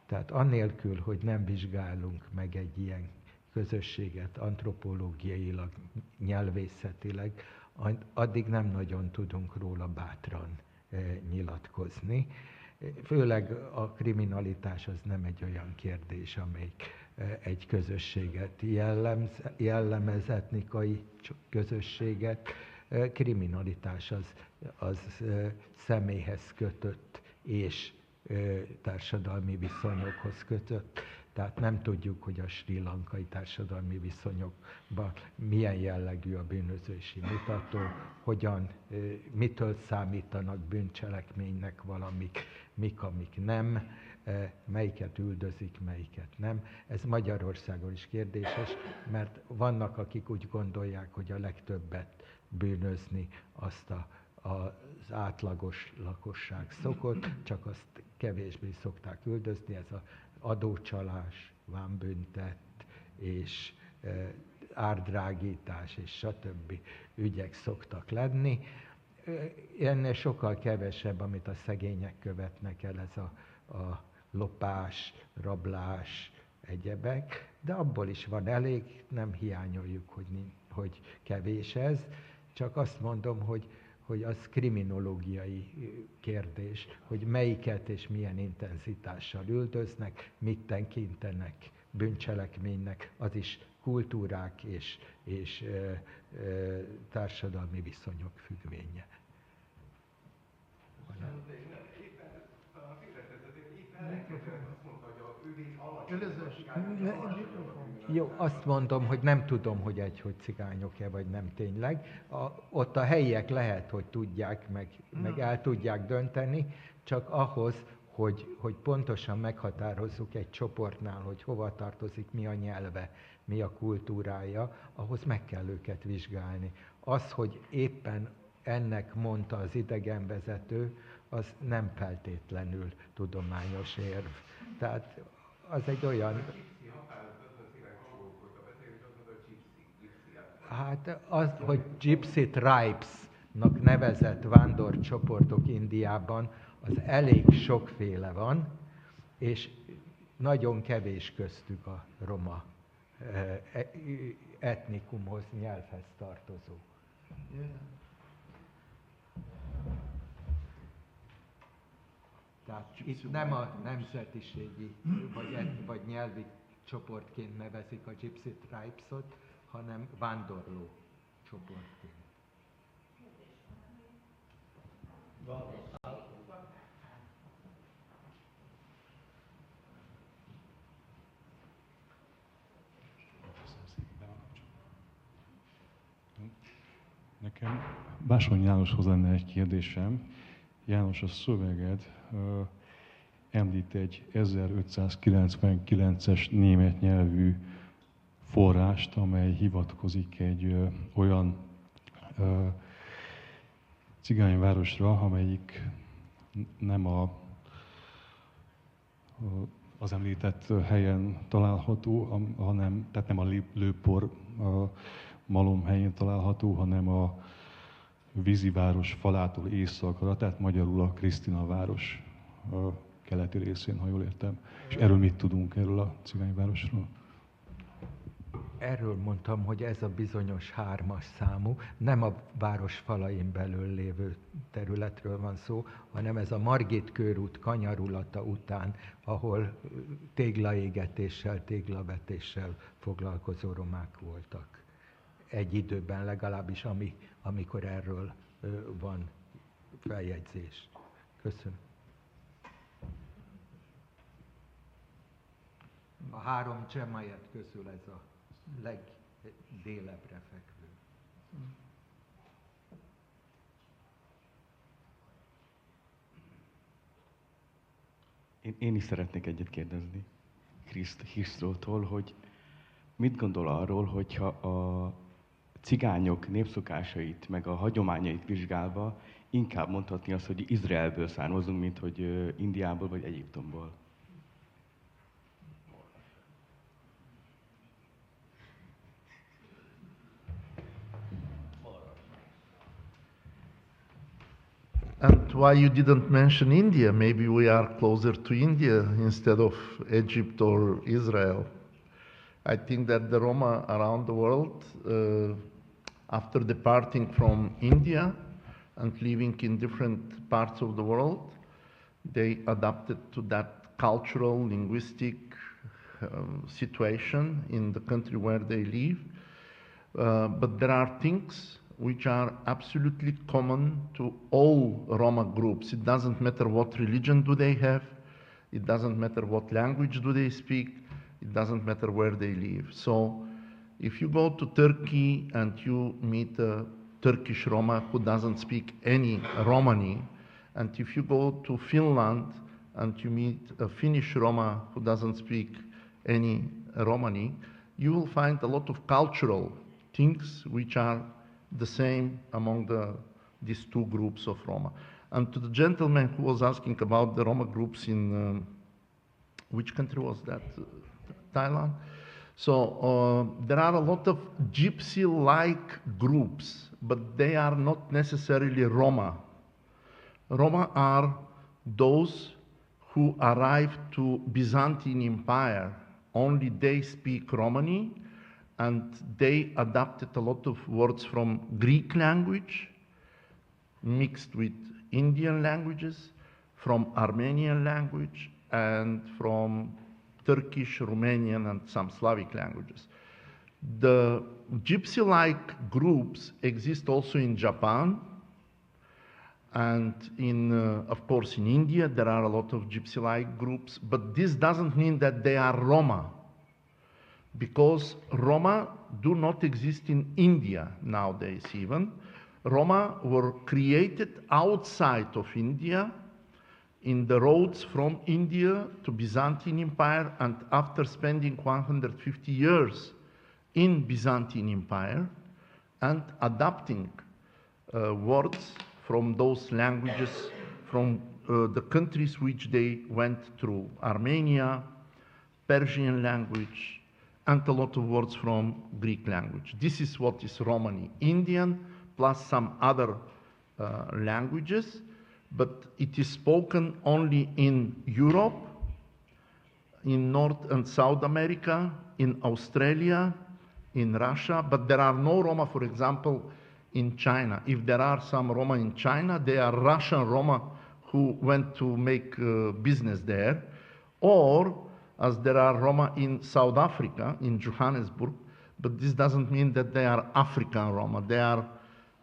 Tehát annélkül, hogy nem vizsgálunk meg egy ilyen közösséget antropológiailag, nyelvészetileg, addig nem nagyon tudunk róla bátran nyilatkozni. Főleg a kriminalitás az nem egy olyan kérdés, amelyik egy közösséget jellemez, etnikai közösséget. Kriminalitás az személyhez kötött és társadalmi viszonyokhoz kötött. Tehát nem tudjuk, hogy a srí lankai társadalmi viszonyokban milyen jellegű a bűnözési mutató, mitől számítanak bűncselekménynek valamik, amik nem, melyiket üldözik, melyiket nem. Ez Magyarországon is kérdéses, mert vannak, akik úgy gondolják, hogy a legtöbbet bűnözni azt az átlagos lakosság szokott, csak azt kevésbé szokták üldözni, ez az adócsalás, vámbüntet és árdrágítás és stb. Ügyek szoktak lenni. Ennél sokkal kevesebb, amit a szegények követnek el, ez a lopás, rablás, egyebek, de abból is van elég, nem hiányoljuk, hogy kevés ez, csak azt mondom, hogy az kriminológiai kérdés, hogy melyiket és milyen intenzitással üldöznek, mit tekintenek bűncselekménynek, az is kultúrák és társadalmi viszonyok függvénye. Jó, azt mondom, hogy nem tudom, hogy cigányok-e, vagy nem tényleg. Ott a helyiek lehet, hogy tudják, meg el tudják dönteni, csak ahhoz, hogy pontosan meghatározzuk egy csoportnál, hogy hova tartozik, mi a nyelve, mi a kultúrája, ahhoz meg kell őket vizsgálni. Az, hogy éppen ennek mondta az idegenvezető, az nem feltétlenül tudományos érv. Tehát az egy olyan... Hát az, hogy Gypsy Tribes-nak nevezett vándorcsoportok Indiában, az elég sokféle van, és nagyon kevés köztük a roma etnikumhoz, nyelvhez tartozó. Tehát itt nem a nemzetiségi vagy nyelvi csoportként nevezik a Gypsy Tribes-ot, hanem vándorló csoportként. Nekem Básony Jánoshoz lenne egy kérdésem. János, a szöveged említ egy 1599-es német nyelvű forrást, amely hivatkozik egy olyan cigányvárosra, amelyik nem az említett helyen található, tehát nem a lőpor malom helyén található, hanem a víziváros falától északra, tehát magyarul a Krisztina város keleti részén, ha jól értem. És erről mit tudunk, erről a cigányvárosról? Erről mondtam, hogy ez a bizonyos 3-as számú, nem a város falain belül lévő területről van szó, hanem ez a Margit körút kanyarulata után, ahol téglaégetéssel, téglavetéssel foglalkozó romák voltak. Egy időben legalábbis, amikor erről van feljegyzés. Köszönöm. A három dzsemájet közül ez a legdélebbre fekvő. Én is szeretnék egyet kérdezni Krisztótól, hogy mit gondol arról, hogyha a cigányok népszokásait, meg a hagyományait vizsgálva inkább mondhatni azt, hogy Izraelből származunk, mint hogy Indiából vagy Egyiptomból? And why you didn't mention India? Maybe we are closer to India instead of Egypt or Israel. I think that the Roma around the world, after departing from India and living in different parts of the world, they adapted to that cultural, linguistic situation in the country where they live. But there are things which are absolutely common to all Roma groups. It doesn't matter what religion do they have, it doesn't matter what language do they speak, it doesn't matter where they live. So if you go to Turkey and you meet a Turkish Roma who doesn't speak any Romani, and if you go to Finland and you meet a Finnish Roma who doesn't speak any Romani, you will find a lot of cultural things which are the same among these two groups of Roma. And to the gentleman who was asking about the Roma groups in, which country was that? Thailand? So there are a lot of gypsy-like groups, but they are not necessarily Roma. Roma are those who arrived to Byzantine Empire. Only they speak Romani, and they adapted a lot of words from Greek language, mixed with Indian languages, from Armenian language, and from Turkish, Romanian, and some Slavic languages. The gypsy-like groups exist also in Japan, and in, of course, in India, there are a lot of gypsy-like groups, but this doesn't mean that they are Roma, because Roma do not exist in India nowadays even. Roma were created outside of India in the roads from India to Byzantine Empire, and after spending 150 years in Byzantine Empire and adapting words from those languages from the countries which they went through, Armenia, Persian language, and a lot of words from Greek language. This is what is Romani, Indian plus some other languages, but it is spoken only in Europe, in North and South America, in Australia, in Russia, but there are no Roma, for example, in China. If there are some Roma in China, they are Russian Roma who went to make business there, or as there are Roma in South Africa, in Johannesburg, but this doesn't mean that they are African Roma. They are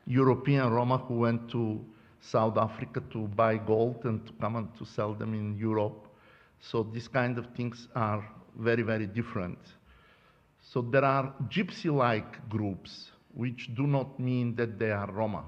European Roma who went to South Africa to buy gold and to come and to sell them in Europe. So these kind of things are very, very different. So there are gypsy-like groups, which do not mean that they are Roma.